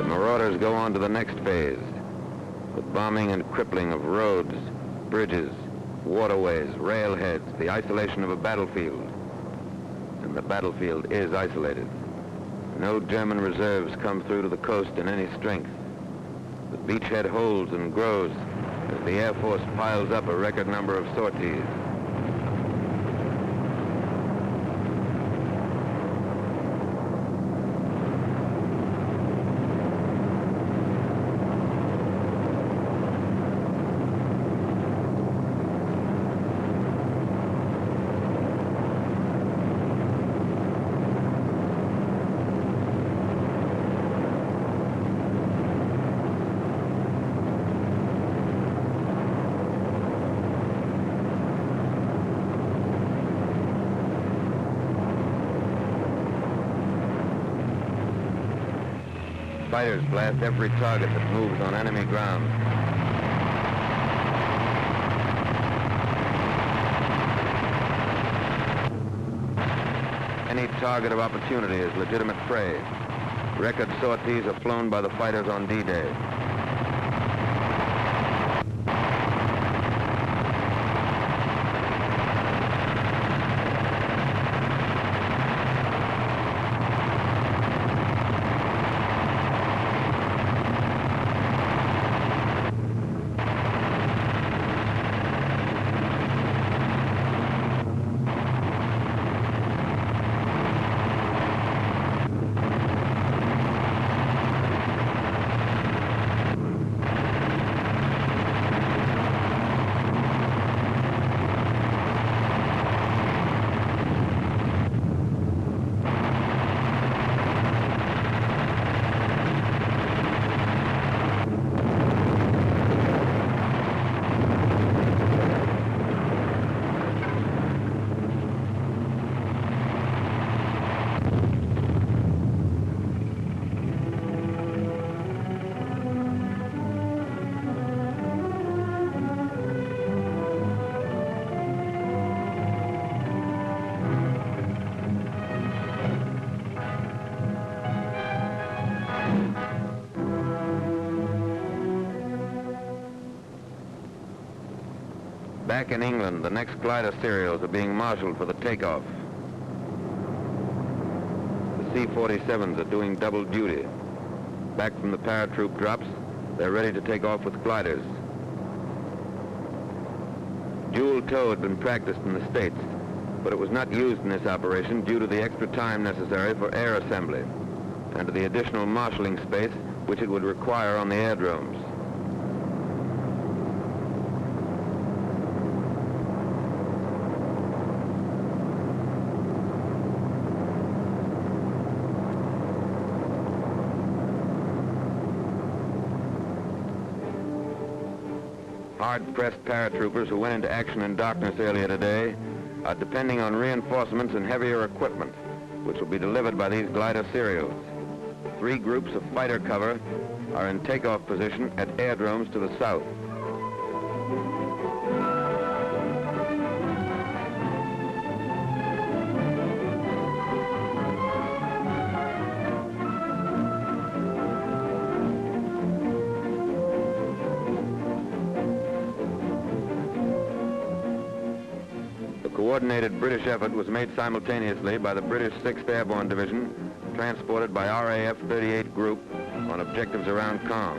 [SPEAKER 1] Marauders go on to the next phase, the bombing and crippling of roads, bridges, waterways, railheads, the isolation of a battlefield. And the battlefield is isolated. No German reserves come through to the coast in any strength. The beachhead holds and grows as the Air Force piles up a record number of sorties. Fighters blast every target that moves on enemy ground. Any target of opportunity is legitimate prey. Record sorties are flown by the fighters on D-Day. Back in England, the next glider serials are being marshaled for the takeoff. The C-47s are doing double duty. Back from the paratroop drops, they're ready to take off with gliders. Dual tow had been practiced in the States, but it was not used in this operation due to the extra time necessary for air assembly and to the additional marshalling space which it would require on the aerodromes. Hard-pressed paratroopers who went into action in darkness earlier today are depending on reinforcements and heavier equipment, which will be delivered by these glider serials. 3 groups of fighter cover are in takeoff position at airdromes to the south. Coordinated British effort was made simultaneously by the British 6th Airborne Division, transported by RAF 38 Group on objectives around Caen.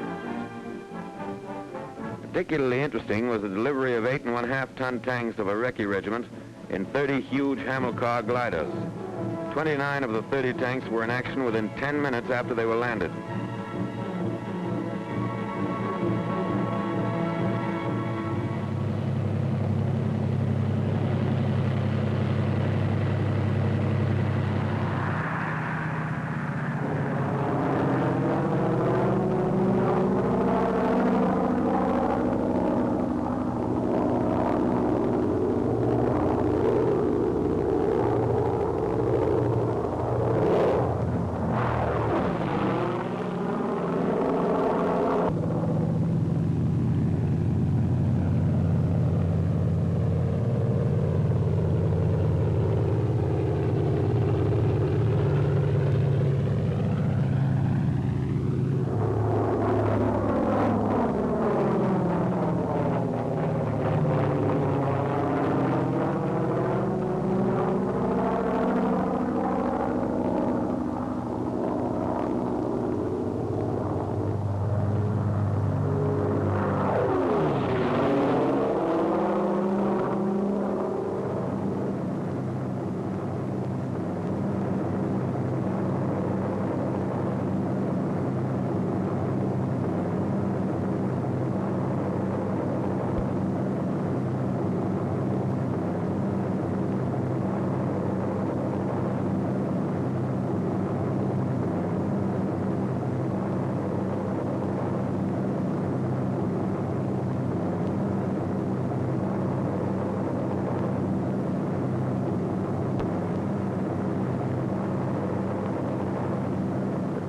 [SPEAKER 1] Particularly interesting was the delivery of 8.5-ton tanks of a Recce regiment in 30 huge Hamilcar gliders. 29 of the 30 tanks were in action within 10 minutes after they were landed.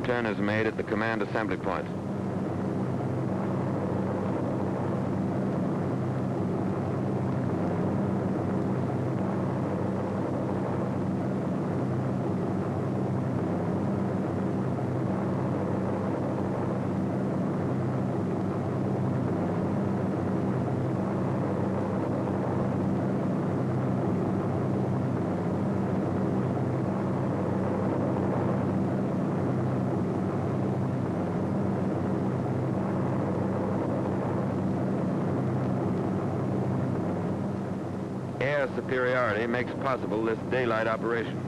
[SPEAKER 1] Turn is made at the command assembly point. superiority makes possible this daylight operation.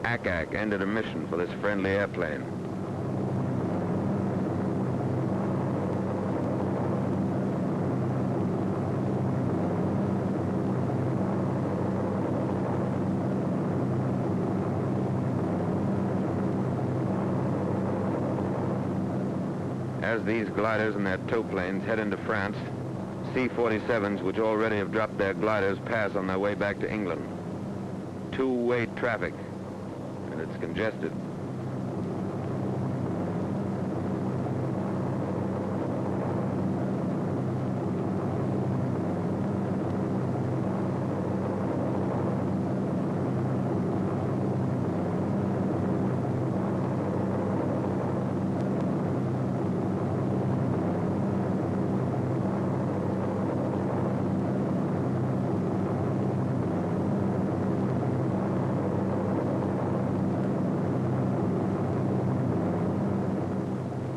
[SPEAKER 1] Ack ended a mission for this friendly airplane. As these gliders and their tow planes head into France, C-47s, which already have dropped their gliders, pass on their way back to England. Two-way traffic, and it's congested.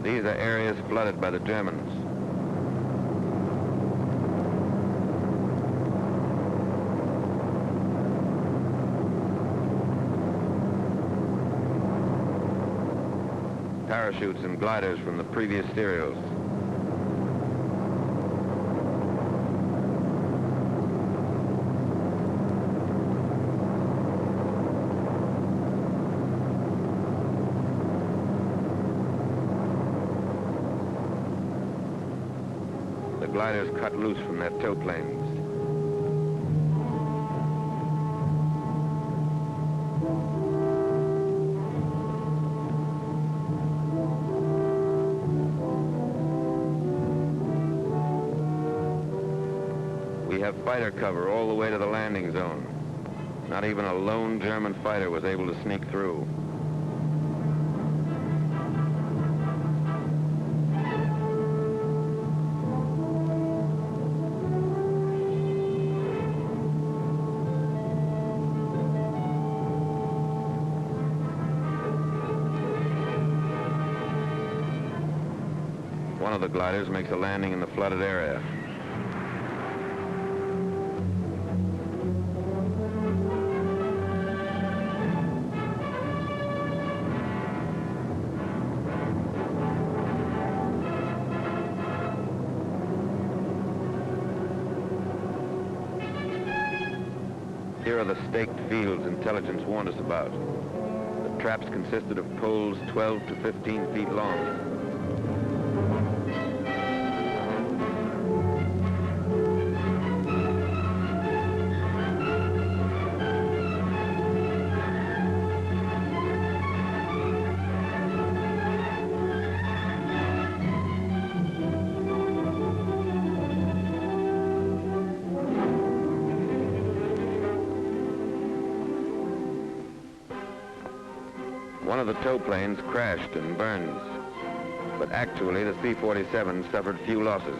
[SPEAKER 1] These are areas flooded by the Germans. Parachutes and gliders from the previous serials. The gliders cut loose from their tow planes. We have fighter cover all the way to the landing zone. Not even a lone German fighter was able to sneak through. One of the gliders makes a landing in the flooded area. Here are the staked fields intelligence warned us about. The traps consisted of poles 12 to 15 feet long. One of the tow planes crashed and burned, but actually the C-47 suffered few losses.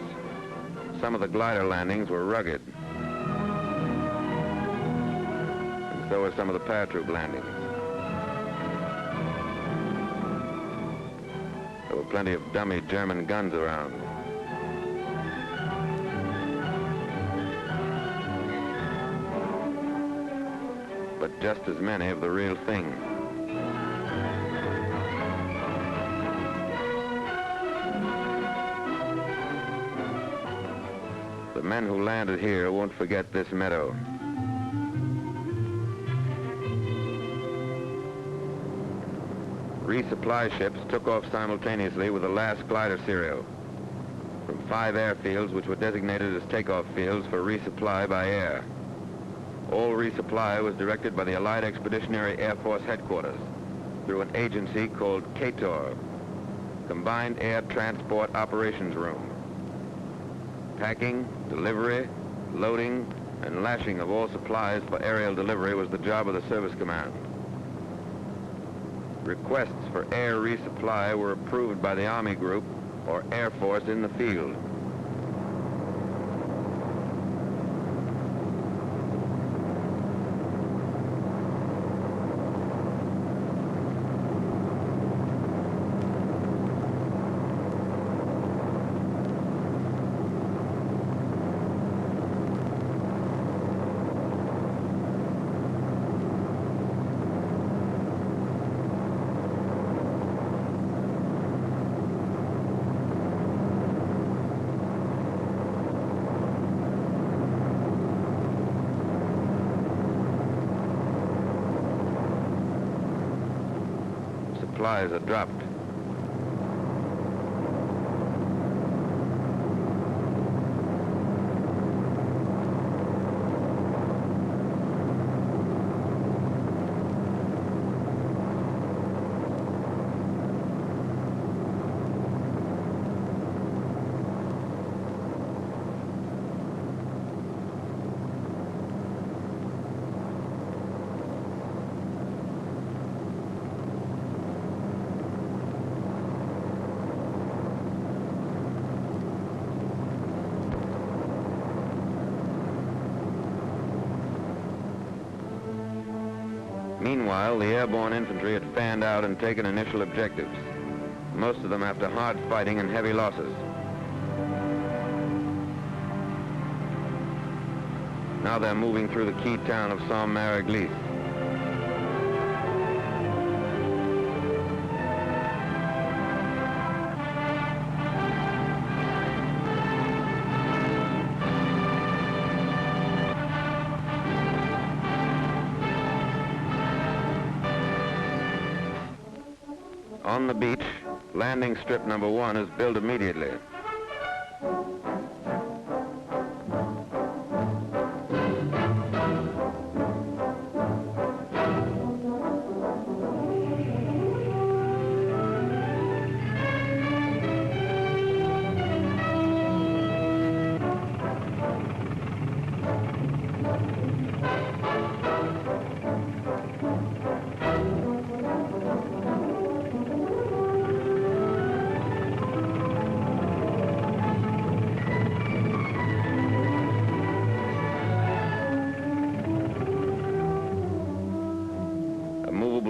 [SPEAKER 1] Some of the glider landings were rugged. And So were some of the paratroop landings. There were plenty of dummy German guns around. But just as many of the real thing. The men who landed here won't forget this meadow. Resupply ships took off simultaneously with the last glider serial from 5 airfields which were designated as takeoff fields for resupply by air. All resupply was directed by the Allied Expeditionary Air Force Headquarters through an agency called KTOR, Combined Air Transport Operations Room. Packing, delivery, loading, and lashing of all supplies for aerial delivery was the job of the Service Command. Requests for air resupply were approved by the Army Group or Air Force in the field. Supplies are dropped. Meanwhile, the airborne infantry had fanned out and taken initial objectives, most of them after hard fighting and heavy losses. Now they're moving through the key town of Saint-Mère-Église. On the beach, landing strip number 1 is built immediately.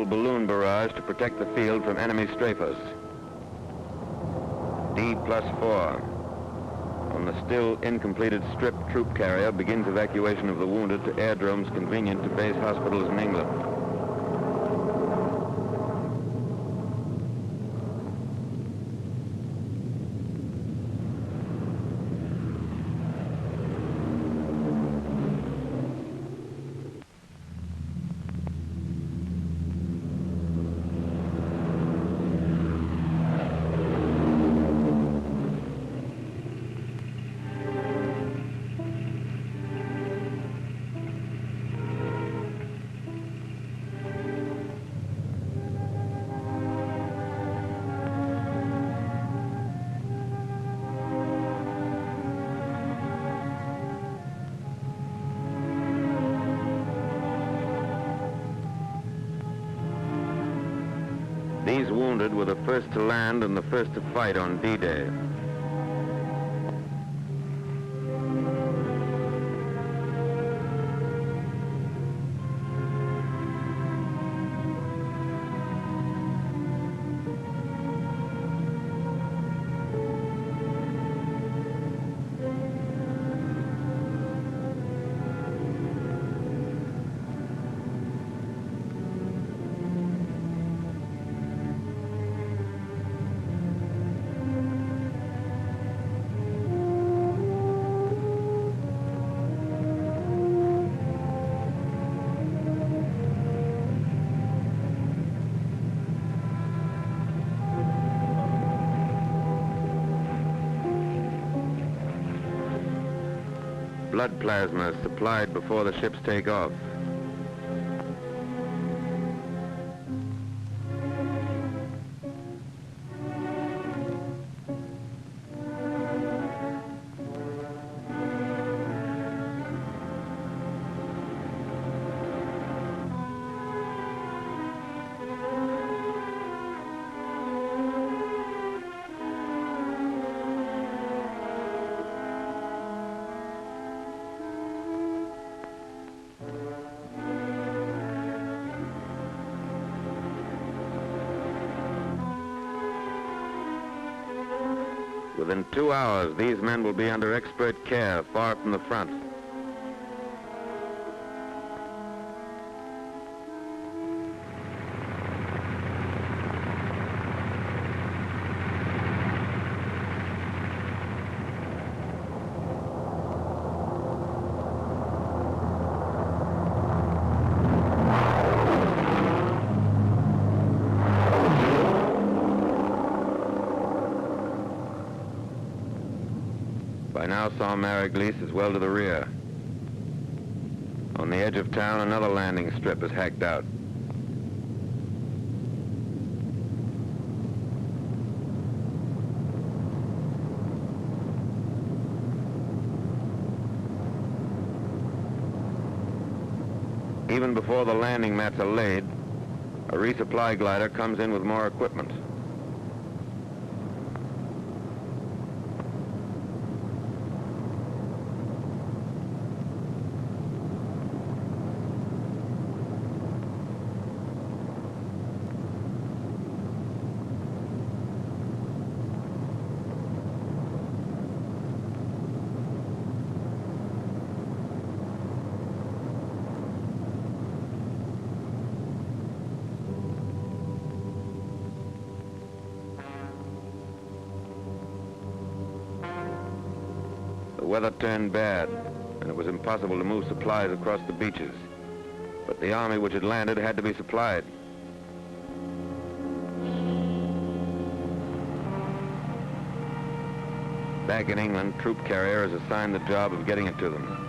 [SPEAKER 1] Balloon barrage to protect the field from enemy strafers. D+4. On the still incompleted strip troop carrier begins evacuation of the wounded to airdromes convenient to base hospitals in England. These wounded were the first to land and the first to fight on D-Day. Blood plasma is supplied before the ships take off. Within 2 hours, these men will be under expert care far from the front. By now, Saint-Mary-Glisse is well to the rear. On the edge of town, another landing strip is hacked out. Even before the landing mats are laid, a resupply glider comes in with more equipment. The weather turned bad, and it was impossible to move supplies across the beaches. But the army which had landed had to be supplied. Back in England, Troop Carrier is assigned the job of getting it to them.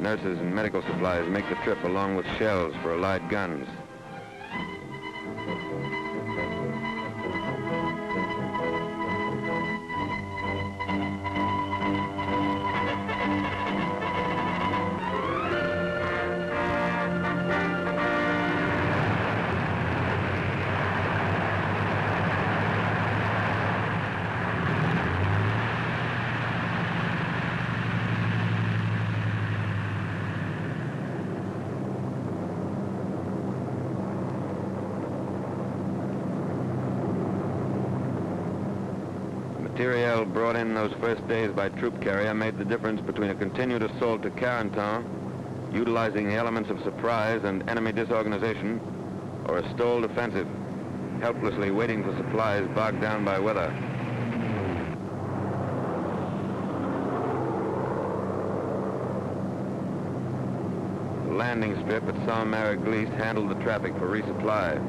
[SPEAKER 1] Nurses and medical supplies make the trip along with shells for Allied guns. Materiel brought in those first days by Troop Carrier made the difference between a continued assault to Carentan, utilizing the elements of surprise and enemy disorganization, or a stalled offensive, helplessly waiting for supplies bogged down by weather. The landing strip at Saint-Mary-Glisse handled the traffic for resupply.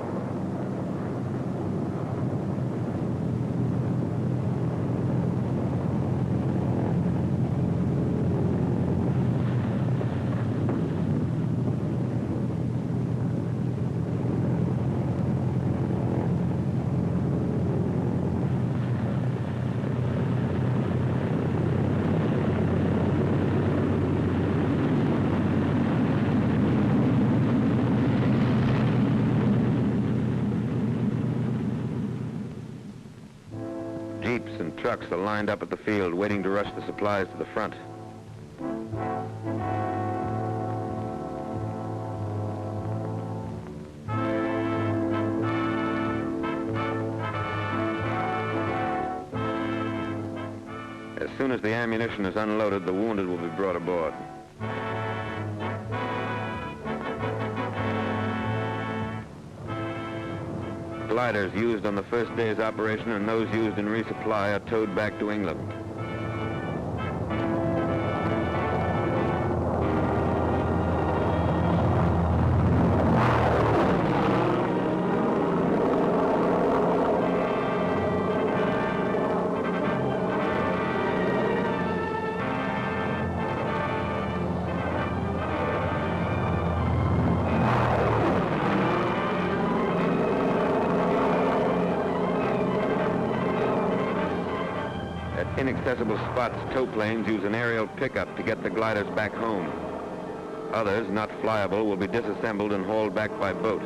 [SPEAKER 1] jeeps and trucks are lined up at the field, waiting to rush the supplies to the front. As soon as the ammunition is unloaded, the wounded will be brought aboard. Gliders used on the first day's operation and those used in resupply are towed back to England. Inaccessible spots, tow planes use an aerial pickup to get the gliders back home. Others, not flyable, will be disassembled and hauled back by boat.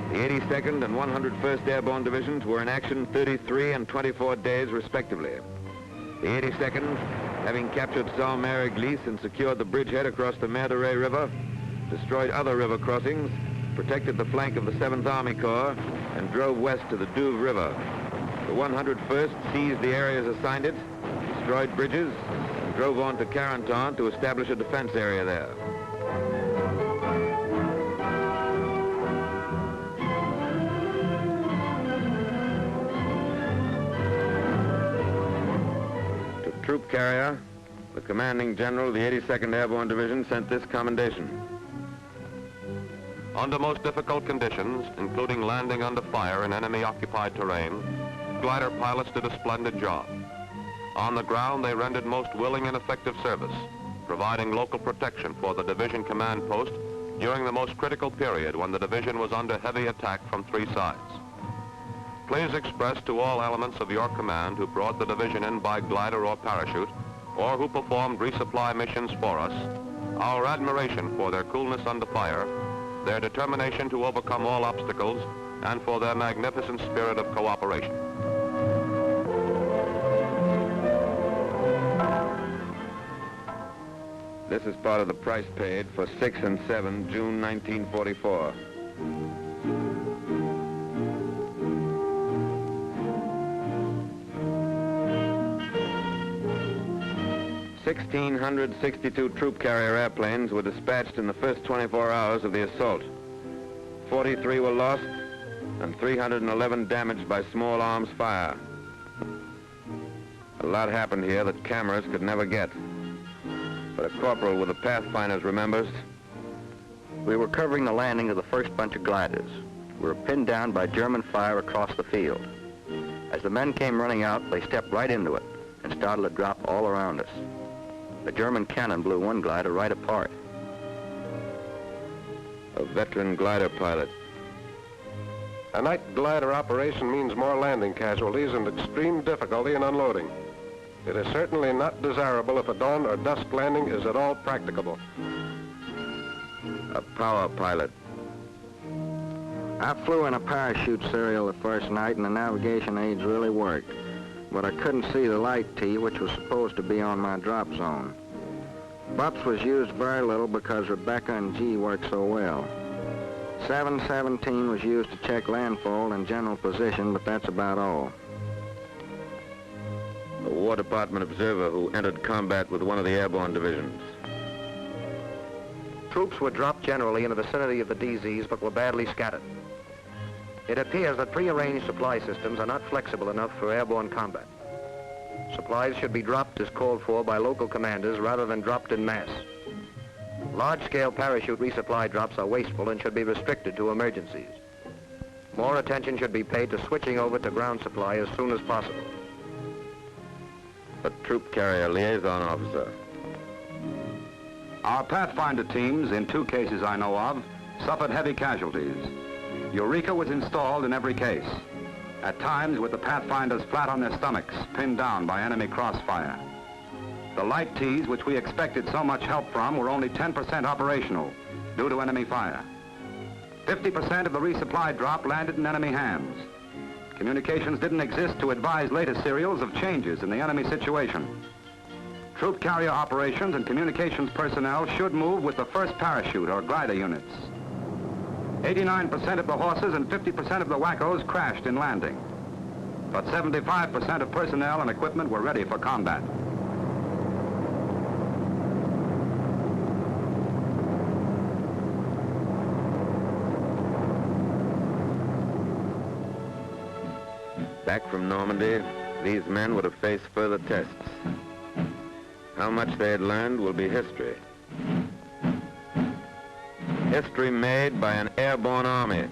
[SPEAKER 1] The 82nd and 101st Airborne Divisions were in action 33 and 24 days, respectively. The 82nd, having captured Sault-Mère-Église and secured the bridgehead across the Mer de Ré River, destroyed other river crossings, protected the flank of the 7th Army Corps, and drove west to the Douve River. The 101st seized the areas assigned it, destroyed bridges, and drove on to Carentan to establish a defense area there. Troop carrier, the commanding general of the 82nd Airborne Division sent this commendation.
[SPEAKER 2] Under most difficult conditions, including landing under fire in enemy-occupied terrain, glider pilots did a splendid job. On the ground, they rendered most willing and effective service, providing local protection for the division command post during the most critical period when the division was under heavy attack from three sides. Please express to all elements of your command who brought the division in by glider or parachute, or who performed resupply missions for us, our admiration for their coolness under fire, their determination to overcome all obstacles, and for their magnificent spirit of cooperation.
[SPEAKER 1] This is part of the price paid for 6 and 7, June 1944. $1,662 troop carrier airplanes were dispatched in the first 24 hours of the assault. 43 were lost and 311 damaged by small arms fire. A lot happened here that cameras could never get. But a corporal with the Pathfinders remembers.
[SPEAKER 6] We were covering the landing of the first bunch of gliders. We were pinned down by German fire across the field. As the men came running out, they stepped right into it and started to drop all around us. The German cannon blew one glider right apart.
[SPEAKER 1] A veteran glider pilot.
[SPEAKER 5] A night glider operation means more landing casualties and extreme difficulty in unloading. It is certainly not desirable if a dawn or dusk landing is at all practicable.
[SPEAKER 1] A power pilot.
[SPEAKER 6] I flew in a parachute serial the first night and the navigation aids really worked. But I couldn't see the light T, which was supposed to be on my drop zone. BUPS was used very little because Rebecca and G worked so well. 717 was used to check landfall and general position, but that's about all.
[SPEAKER 1] A War Department observer who entered combat with one of the airborne divisions.
[SPEAKER 7] Troops were dropped generally in the vicinity of the DZs, but were badly scattered. It appears that prearranged supply systems are not flexible enough for airborne combat. Supplies should be dropped as called for by local commanders rather than dropped in mass. Large-scale parachute resupply drops are wasteful and should be restricted to emergencies. More attention should be paid to switching over to ground supply as soon as possible.
[SPEAKER 1] A troop carrier liaison officer.
[SPEAKER 3] Our Pathfinder teams, in 2 cases I know of, suffered heavy casualties. Eureka was installed in every case, at times with the Pathfinders flat on their stomachs, pinned down by enemy crossfire. The light Ts, which we expected so much help from, were only 10% operational due to enemy fire. 50% of the resupply drop landed in enemy hands. Communications didn't exist to advise later serials of changes in the enemy situation. Troop carrier operations and communications personnel should move with the first parachute or glider units. 89% of the horses and 50% of the wackos crashed in landing, but 75% of personnel and equipment were ready for combat.
[SPEAKER 1] Back from Normandy, these men would have faced further tests. How much they had learned will be history. History made by an airborne army